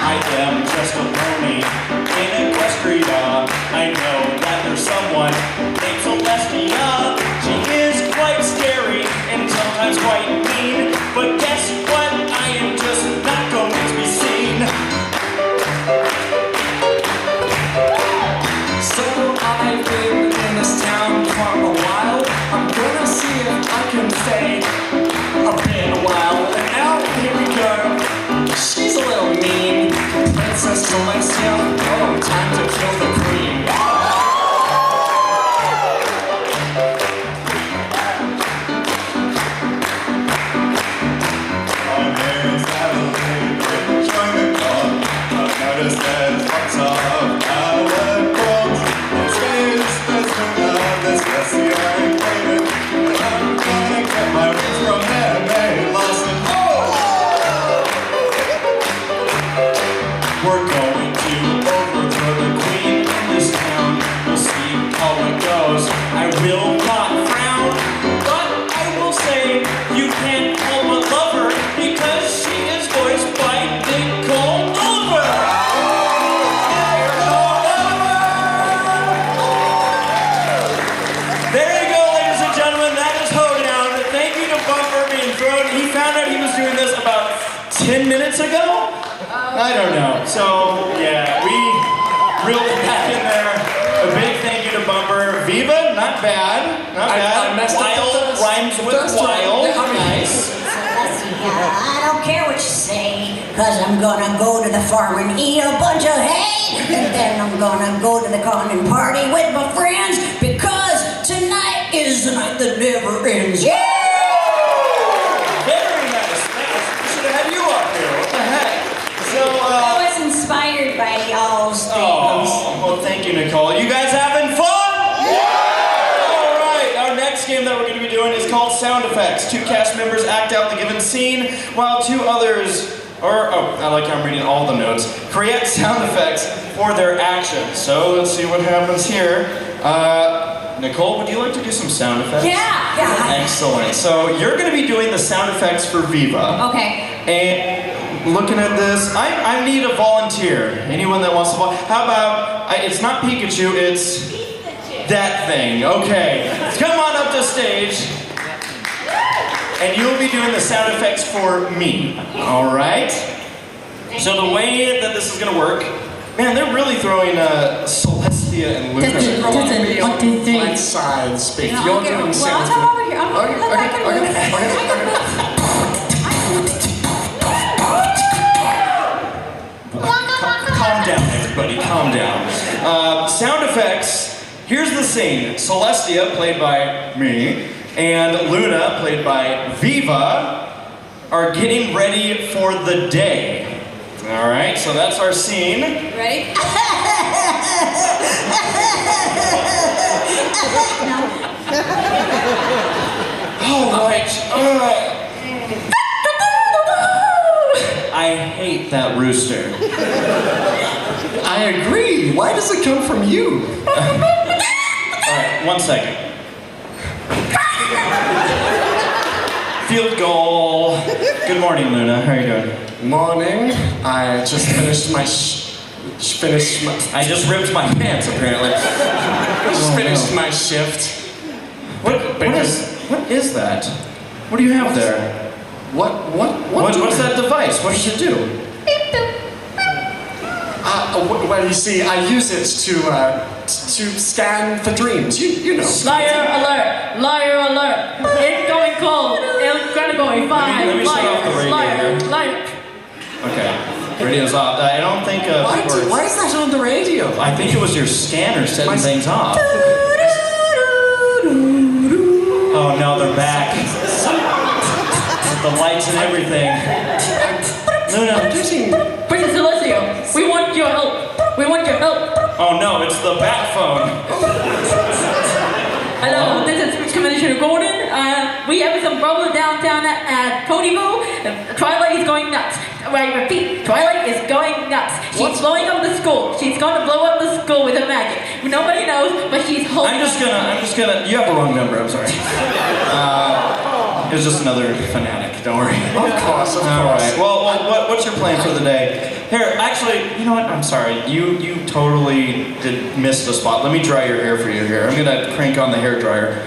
I am just a pony in Equestria. I know that there's someone named Celestia. She is quite scary and sometimes quite mean. But guess what? I am just not going to be seen. So I've been in this town for a while. I'm gonna see if I can stay a bit a while. And now here we go. She's a little mean. Princess Celestia. Oh, time to kill the queen. I'm here in Saddleback, enjoying the club. I've noticed there's lots of coward prawns. There's Games, there's Luna, there's Jessie and Kraden. And I'm gonna get my wings from there, Mary Lawson. We're going to overthrow the queen in this town. We'll see how it goes. I will not frown, but I will say you can't help but love her because she is voiced by Nicole. There you go, ladies and gentlemen. That is Hoedown. Thank you to Bumper being thrown. He found out he was doing this about 10 minutes ago. I don't know. So, yeah, we reeled it back in there. A big thank you to Bumper. Viva, not bad. Not bad. I messed up Wild the first- rhymes with first one. wild. Yeah, I mean- Nice. I don't care what you say, cause I'm gonna go to the farm and eat a bunch of hay. And then I'm gonna go to the con and party with my friends, because tonight is the night that never ends. Yeah! Very nice. We should have had you up here. What the heck? So, I was inspired by y'all's things. oh, well, thank you, Nicole. You guys having fun? All right, our next game that we're going to be doing is called Sound Effects. Two cast members act out the given scene, while two others, I like how I'm reading all the notes, create sound effects for their actions. So let's see what happens here. Nicole, would you like to do some sound effects? Yeah. Excellent. So you're going to be doing the sound effects for Viva. Okay. And looking at this, I need a volunteer. Anyone that wants to volunteer? How about, it's not Pikachu, it's that thing. Okay. Come on up to stage. And you'll be doing the sound effects for me. All right? So the way that this is going to work, man, they're really throwing Celestia and Luna. One, two, three. Flat sides, if No, you're I'll get doing well, sounds. I'll come over here. Calm down, everybody. Calm down. Sound effects. Here's the scene. Celestia, played by me, and Luna, played by Viva, are getting ready for the day. All right, so that's our scene. Ready? All right. I hate that rooster. I agree. Why does it come from you? All right, 1 second. Field goal. Good morning, Luna. How are you doing? Morning. I just finished my I just ripped my pants, apparently. finished my shift. What is that? What do you have there? What's that device? What does it do? Well, you see, I use it to scan for dreams. You know. Liar alert! Liar alert! Incoming call! Category 5! Let me shut off the radio Liar! here. Liar! Okay. Radio's off. I don't think Why is that on the radio? I think it was your scanner setting things off. Oh no, they're back. The lights and everything. Luna. Princess Celestia, we want your help! We want your help! Oh no, it's the bat phone. Hello, this is Commissioner Gordon. We have some problem downtown at Cody-Moo. Twilight is going nuts. I repeat, Twilight is going nuts. She's blowing up the school. She's going to blow up the school with her magic. Nobody knows, but she's holding. I'm just gonna. You have the wrong number. I'm sorry. It was just another fanatic. Don't worry. Of course. All right. Well, what's your plan for the day? Here, actually, you know what? I'm sorry. You totally did miss the spot. Let me dry your hair for you here. I'm gonna crank on the hair dryer.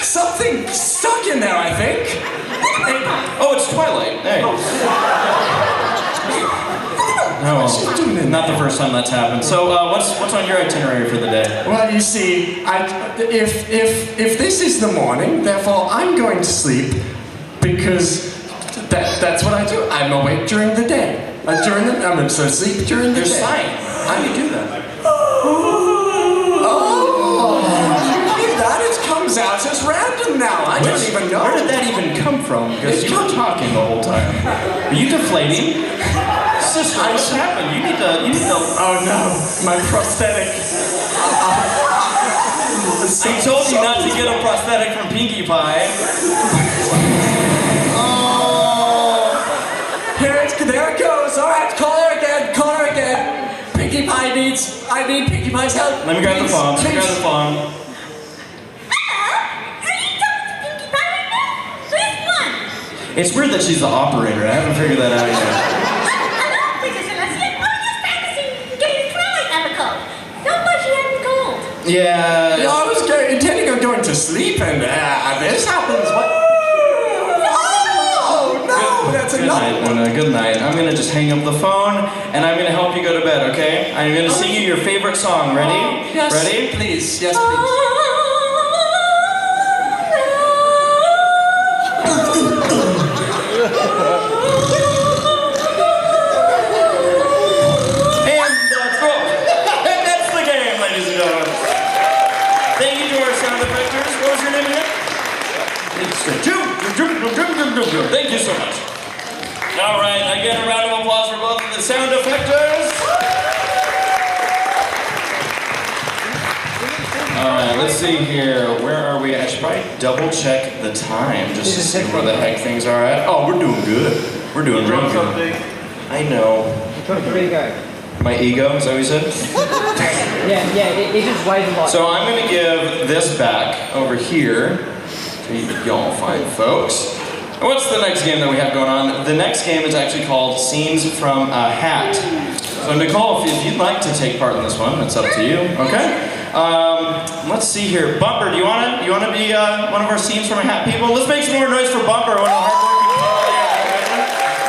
Something stuck in there, I think. Oh, it's Twilight. Hey. No, not the first time that's happened. So, what's on your itinerary for the day? Well, you see, if this is the morning, therefore I'm going to sleep because that's what I do. I'm awake during the day. I'm so sleep during the day. There's science. How do you do that? Out as random now. I don't even know. Where did that even come from? Because you were talking the whole time. Are you deflating? Sister, what's happened? You need to. Oh no, my prosthetic. I told you not to get a prosthetic from Pinkie Pie. Oh. There it goes. All right, call her again. Pinkie Pie I need Pinkie Pie's help. Let me grab the phone. It's weird that she's the operator. I haven't figured that out yet. Hello, Princess Celestia. I'm just practicing getting Twilight out of cold. Don't let she have cold. Yeah. I was intending on going to sleep and this happens. What? Oh no, that's Good enough. night, Luna. Good night. I'm gonna just hang up the phone and I'm gonna help you go to bed, okay? I'm gonna sing you your favorite song. Ready? Yes. Ready? Please. Yes, please. Thank you so much. All right, again, a round of applause for both of the sound effectors. All right, let's see here. Where are we? I should probably double check the time just to see where the heck things are at. Oh, we're doing good. We're doing real good. I know. My ego, is that what you said? It just weighs a lot. So I'm going to give this back over here to y'all fine folks. What's the next game that we have going on? The next game is actually called Scenes from a Hat. So Nicole, if you'd like to take part in this one, it's up to you. Okay. Let's see here. Bumper, do you wanna be one of our Scenes from a Hat people? Let's make some more noise for Bumper, one of the hardworking people.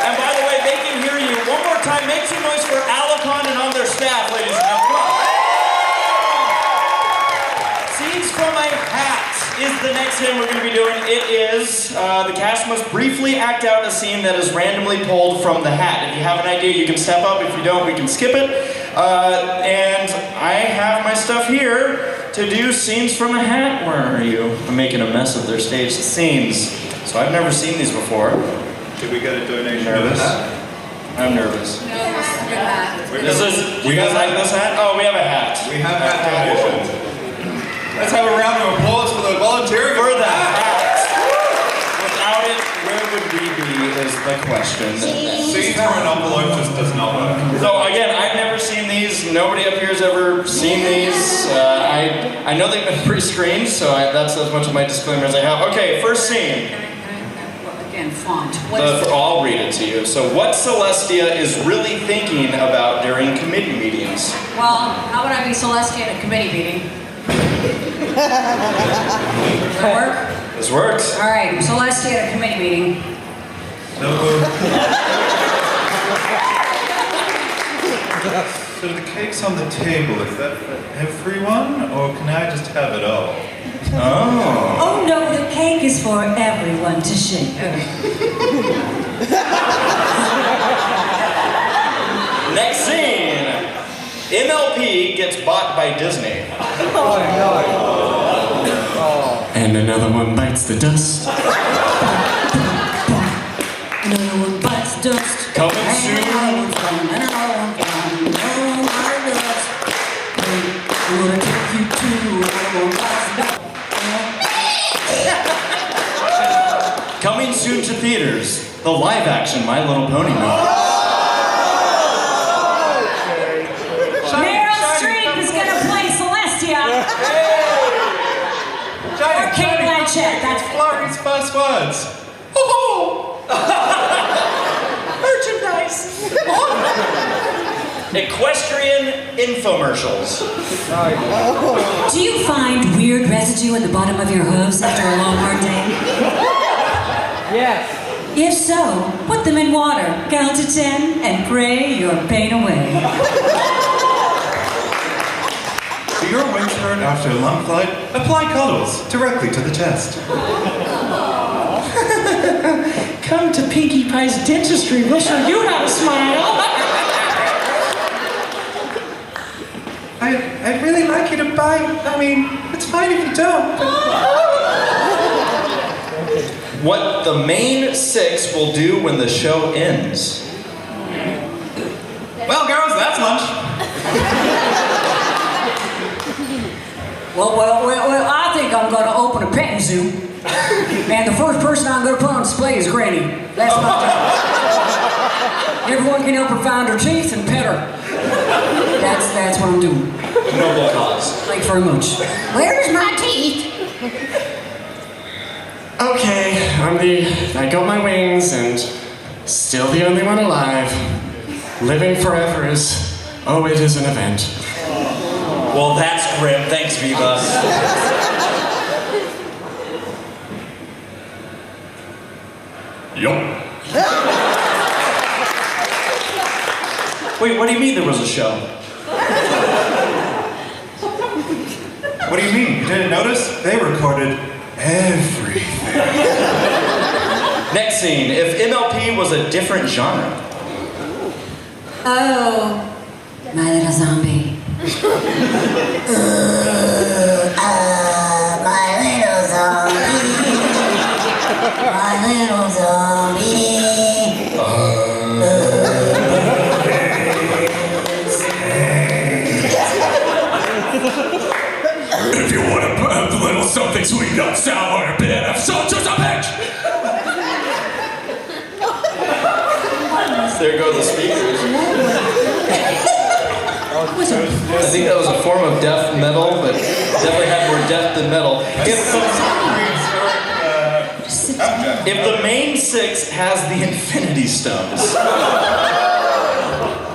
And by the way, they can hear you. One more time, make some noise for AliCon and on their staff, ladies and gentlemen. Scenes from a Hat is the next game we're going to be doing. It is, the cast must briefly act out a scene that is randomly pulled from the hat. If you have an idea, you can step up. If you don't, we can skip it. And I have my stuff here to do Scenes from a Hat. Where are you? I'm making a mess of their stage scenes. So I've never seen these before. Did we get a donation? Nervous? I'm nervous. Do you guys like this hat? Oh, we have a hat. We have hat donations. Let's have a round of applause for the volunteering For the hat. Without it, where would we be is the question. Scenes from an envelope just does not work. So again, I've never seen these. Nobody up here has ever seen these. I know they've been pre-screened, so that's as much of my disclaimer as I have. Okay, first scene. Again, font. I'll read it to you. So what Celestia is really thinking about during committee meetings? Well, how would I be Celestia at a committee meeting? Does that work? This works. All right, Celestia at a committee meeting. So the cake's on the table. Is that for everyone, or can I just have it all? Oh. Oh no, the cake is for everyone to share. Next scene. MLP gets bought by Disney. And another one bites the dust. Another one bites dust. Coming And soon. another one's gone, and another one's gone. No more dust. Gonna take you to another one's Coming soon to theaters, the live-action My Little Pony movie. Meryl Streep is gonna play Celestia. Or Kate Blanchett. That's Florrie's first words. merchandise. Equestrian infomercials. Do you find weird residue at the bottom of your hooves after a long, hard day? Yes. If so, put them in water, count to 10, and pray your pain away. For your wings hurt after a long flight, apply cuddles directly to the chest. Come to Pinkie Pie's Dentistry. We'll show you how to smile. I'd really like you to buy. I mean, it's fine if you don't. What the main six will do when the show ends. Well, girls, that's lunch. Well, I think I'm going to open a petting zoo. And the first person I'm going to put on display is Granny. That's my job. Everyone can help her find her teeth and pet her. That's what I'm doing. Noble cause. Thanks very much. Where's my teeth? Okay, I got my wings and still the only one alive. Living forever is, oh, it is an event. Well, that's grim. Thanks, Viva. Yup. Wait, what do you mean there was a show? What do you mean? You didn't notice? They recorded everything. Next scene. If MLP was a different genre. Oh, my little zombie. My little zombie. My little zombie. If you want a little something sweet, not sour, a bit of salt, just a pinch. There go the speakers. I think that was a form of death metal, but definitely had more death than metal. If the main six has the Infinity Stones.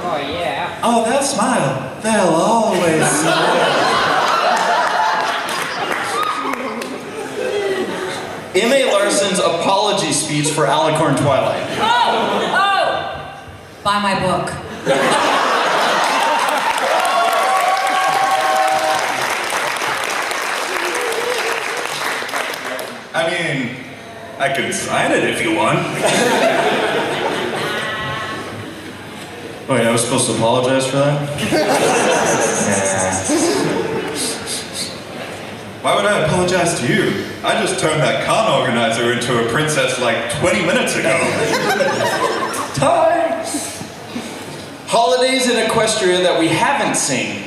Oh, yeah. Oh, they'll smile. They'll always smile. M.A. Larson's apology speech for AliCon Twilight. Oh! Buy my book. I mean, I could sign it if you want. Wait, I was supposed to apologize for that? Why would I apologize to you? I just turned that con organizer into a princess like 20 minutes ago. Time! Holidays in Equestria that we haven't seen.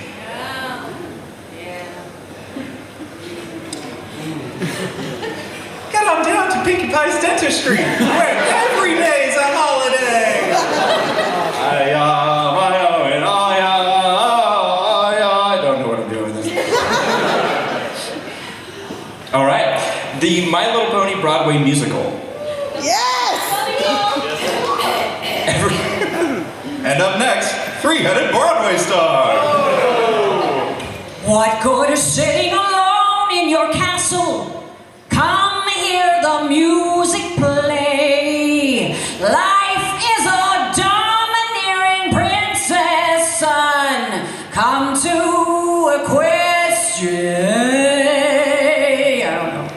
Get on down to Pinkie Pie's Dentistry, where every day's a holiday. I don't know what I'm doing with this. All right, the My Little Pony Broadway musical. And up next, three-headed Broadway star. What good is sitting alone in your castle? Come hear the music play. Life is a domineering princess son. Come to Equestria. I don't know.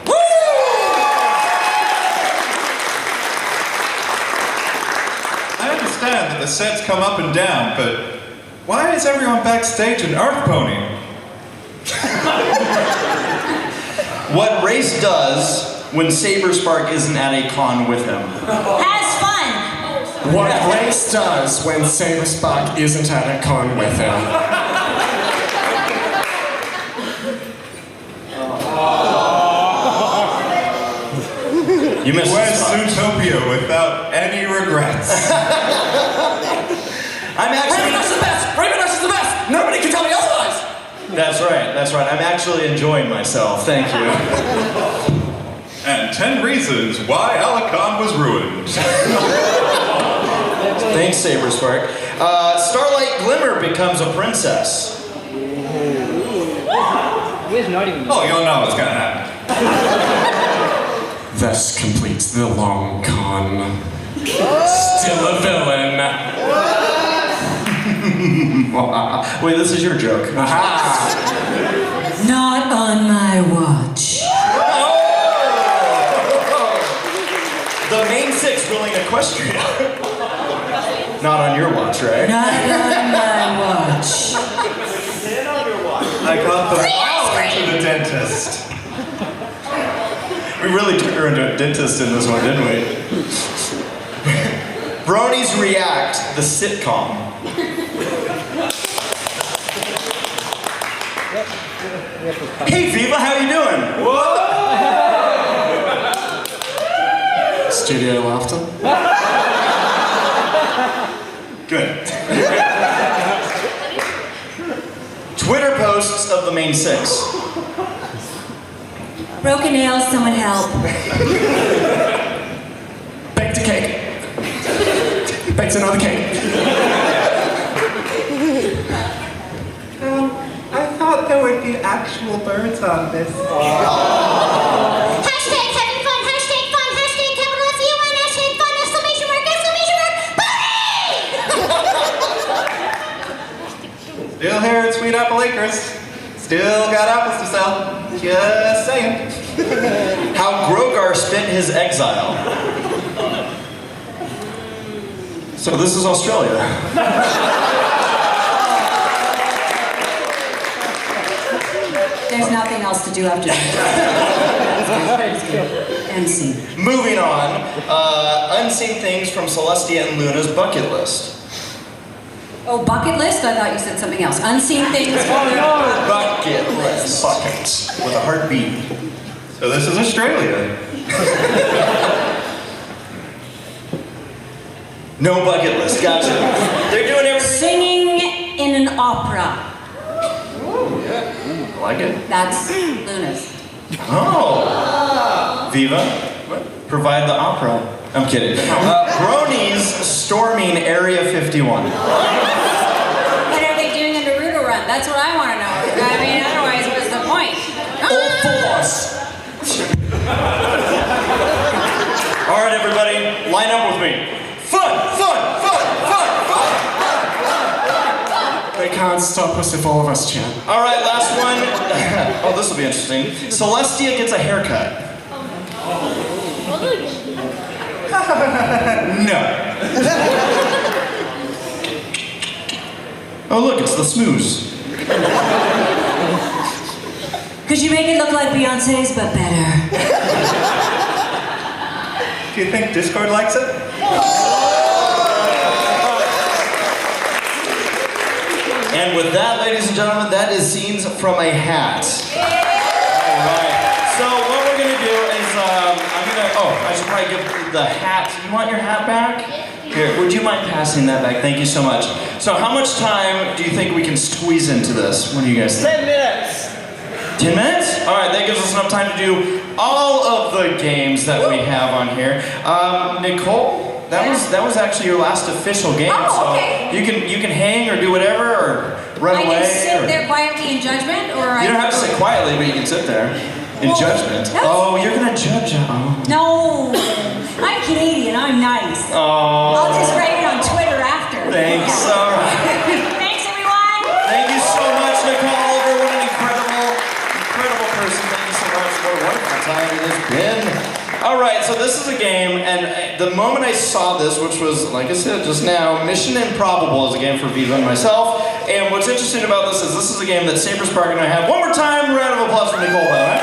I understand that the sets come up and down, but why is everyone backstage an Earth Pony? What Race does when Saberspark isn't at a con with him. Has fun. what Grace does when Saberspark isn't at a con with him. You missed Where's this part. Zootopia without any regrets? I'm actually... Ravenous is the best! Ravenous is the best! Nobody can tell me otherwise! That's right, that's right. I'm actually enjoying myself. Thank you. And 10 reasons why AliCon was ruined. Thanks, Saberspark. Starlight Glimmer becomes a princess. Oh, you'll know what's gonna happen. Thus completes the long con. Still a villain. Wait, this is your joke. Aha! Not on my watch. The main six ruling Equestria. Not on your watch, right? Not on my watch. I got the flower to the dentist. We really took her into a dentist in this one, didn't we? Bronies React, the sitcom. Hey Viva, how you doing? Whoa! Studio laughter. Good. Twitter posts of the main six. Broken nails, someone help. Baked a cake. Baked another cake. I thought there would be actual birds on this. Hashtag having fun, hashtag capital F-U-N, hashtag fun, exclamation mark, party! Still here at Sweet Apple Acres. Still got apples to sell. Just saying. How Grogar spent his exile. So this is Australia. There's nothing else to do after that. End scene. Moving on, unseen things from Celestia and Luna's bucket list. Oh, bucket list? I thought you said something else. Unseen things. Bucket list. Bucket. With a heartbeat. So this is Australia. No bucket list, gotcha. They're doing everything. Singing in an opera. I like it. That's Luna's. Oh. Viva, provide the opera. I'm kidding. Bronies storming Area 51. What are they doing in Naruto Run? That's what I want to know. I mean, otherwise, what's the point? All force. All right, everybody, line up with me. Fun, fun, fun, fun, fun. They can't stop us if all of us chant. All right, last one. Oh, this will be interesting. Celestia gets a haircut. No. Oh, look, it's the smooze. Could you make it look like Beyonce's, but better? Do you think Discord likes it? And with that, ladies and gentlemen, that is scenes from a hat. All right. So what we're gonna do is, I should probably give the hat. You want your hat back? Here, would you mind passing that back? Thank you so much. So how much time do you think we can squeeze into this? What do you guys think? 10 minutes. 10 minutes? All right, that gives us enough time to do all of the games that we have on here. Nicole, that was actually your last official game. Oh, okay. So you can hang or do whatever or run away. I can sit or, there quietly in judgment, or you don't have to sit quietly, but you can sit there in judgment. Oh, you're gonna judge. Oh. No, I'm Canadian. I'm nice. Oh. I'll just write it on Twitter after. Thanks. Yeah. All right. Thanks, everyone. Thank you so much, Nicole. What an incredible person. Thank you so much. What a wonderful time it has been. All right, so this is a game, and the moment I saw this, which was, like I said just now, Mission Improbable is a game for Viva and myself. And what's interesting about this is a game that Saberspark and I have. One more time, round of applause for Nicole, by the way.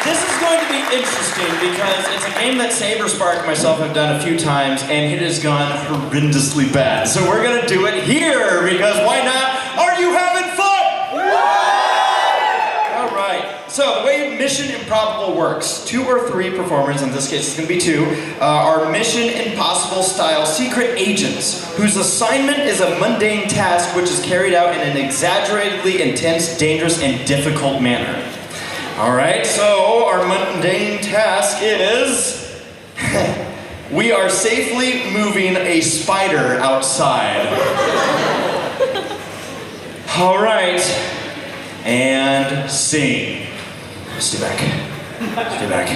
This is going to be interesting because it's a game that SaberSpark and myself have done a few times, and it has gone horrendously bad. So we're gonna do it here because why not? Are you having fun? All right. So the way Mission Improbable works: 2 or 3 performers, in this case it's gonna be 2, are Mission Impossible style secret agents whose assignment is a mundane task which is carried out in an exaggeratedly intense, dangerous, and difficult manner. All right, so our mundane task is we are safely moving a spider outside. All right, and scene. Stay back. Stay back.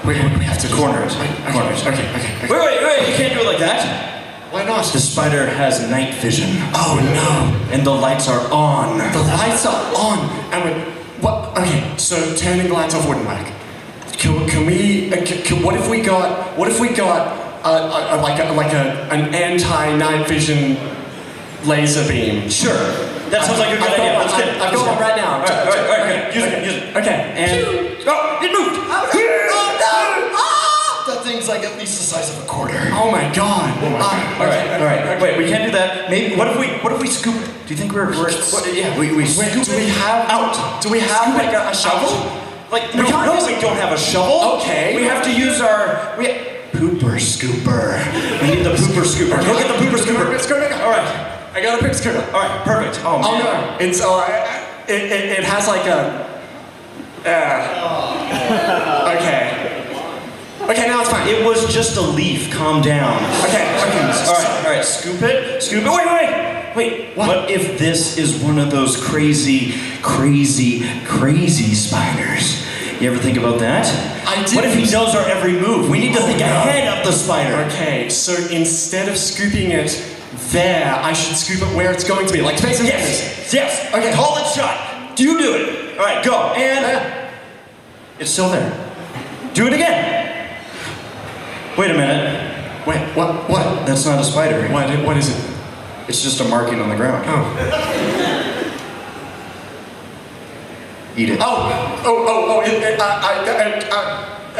We have to corner it. Corners. Okay. Wait, you can't do it like that. Why not? The spider has night vision. Oh no. And the lights are on. The lights are on. And what? Okay, so turning lights off wouldn't work. Can we? What if we got an anti-night vision laser beam? Sure. That sounds like a good idea. Let's get it. I've got one right now. All right. Use it. Okay. And oh, it moved. Oh no! That thing's like at least the size of a quarter. Oh my god. All right. Wait, we can't do that. Maybe. What if we scoop? Do you think we're we scoop? Do we have like a shovel? Like no, we don't have a shovel. Okay. We have to use our pooper scooper. We need the pooper scooper. Go get the pooper scooper. All right. I got a pick scooper. All right. Perfect. Oh man. Oh no. It's it has like a. Okay, now it's fine. It was just a leaf. Calm down. Okay. All right. Scoop it. Wait. What if this is one of those crazy spiders? You ever think about that? I did. What if he knows our every move? We need to think ahead of the spider. Okay, so instead of scooping it there, I should scoop it where it's going to be, like space and Yes. Okay. Call it shot. You do it. All right. Go. And it's still there. Do it again. Wait a minute. Wait, what? That's not a spider. What is it? It's just a marking on the ground. Oh. Eat it.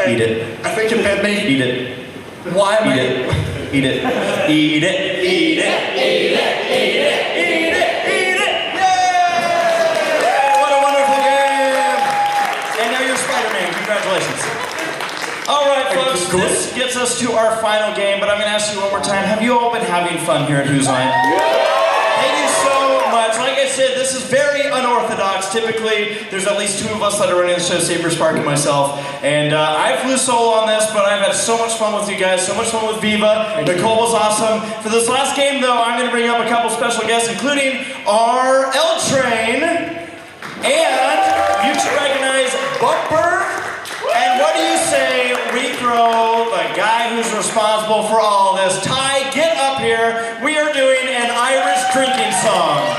Eat it. I think it meant me. Eat it. Why am Eat it. Eat it. Eat it. Eat it. Eat it. Eat it. Eat it. Eat it. Yay! What a wonderful game! And now you're Spider-Man. Congratulations. All right, folks. This gets us to our final game, but I'm going to ask you one more time. Have you all been having fun here at Who's Line? Thank you so much. Like I said, this is very unorthodox. Typically, there's at least 2 of us that are running the show, SaberSpark and myself. And I flew solo on this, but I've had so much fun with you guys, so much fun with Viva. Nicole was awesome. For this last game, though, I'm going to bring up a couple special guests, including our L Train. And you should recognize Bumper. And what do you say we throw the guy who's responsible for all this? Ty, get up here. We are doing an Irish drinking song.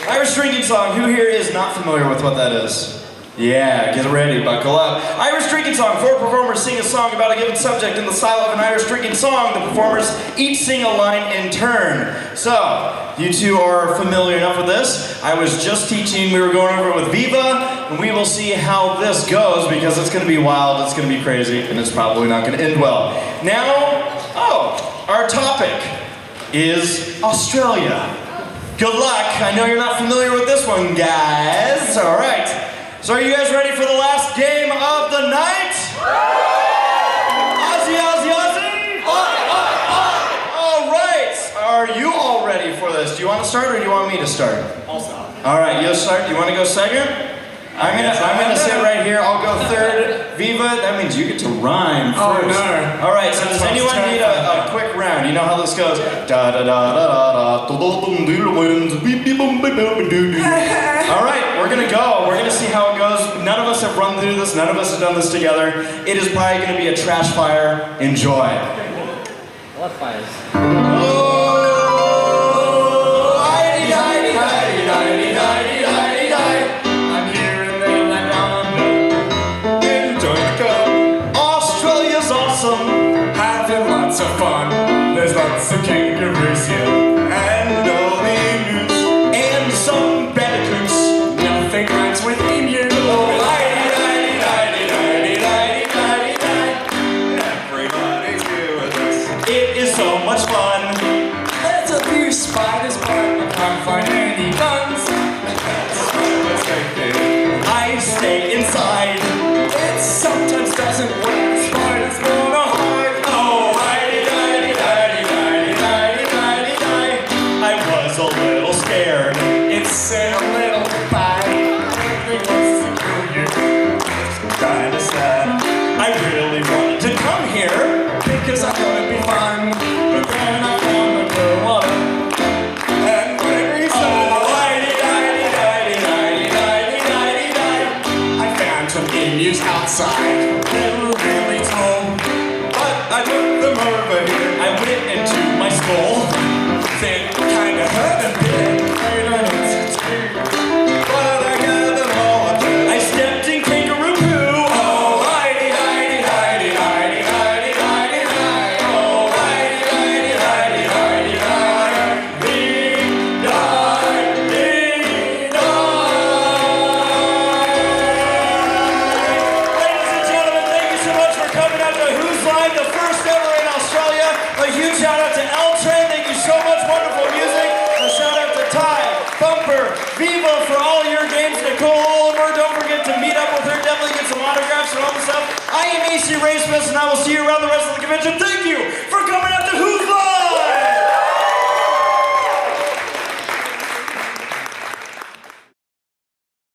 Irish drinking song. Who here is not familiar with what that is? Yeah, get ready, buckle up. Irish drinking song. 4 performers sing a song about a given subject in the style of an Irish drinking song. The performers each sing a line in turn. So, you 2 are familiar enough with this. I was just teaching, we were going over it with Viva, and we will see how this goes because it's going to be wild, it's going to be crazy, and it's probably not going to end well. Now, our topic is Australia. Good luck. I know you're not familiar with this one, guys. All right. So are you guys ready for the last game of the night? Aussie, Aussie, Aussie! All right. Are you all ready for this? Do you want to start or do you want me to start? I'll start. All right, you'll start. Do you want to go second? I'm gonna sit right here. I'll go third. Viva, that means you get to rhyme first. Oh no. All right. So does anyone need a quick round? You know how this goes. Da da da da da. All right, we're gonna go. We're gonna see how it goes. None of us have run through this. None of us have done this together. It is probably gonna be a trash fire. Enjoy. What fires? Of fun. There's lots of kangaroos here, and all the news, and some bandicoots. No, can't find any guns. I stay inside. It sometimes doesn't work. Spiders wanna hide. Oh, hidey-didey-didey-didey-didey-didey-didey. I was a little scared. It said a little goodbye. Kinda sad. I really wanted to come here Because I thought it'd be fun. But then I found the blue water. And Gregory said, oh, hidey-didey-didey-didey-didey-didey. I found some emus outside. They were really tall. But I took them over here. I went into my skull. They kinda hurt a bit. But I got them all up there. I stepped in kangaroo poo. Oh, hidey-didey-didey-didey-didey-didey-didey. Oh, Ladies and gentlemen, thank you so much for coming out to Who's Line, the first ever in Australia. A huge shout out to L-Train, thank you so much, wonderful music. A shout out to Ty, Bumper, Viva for all your games, Nicole Oliver, don't forget to meet up with her, definitely get some autographs and all the stuff. I am ACRacebest and I will see you around the rest of the convention.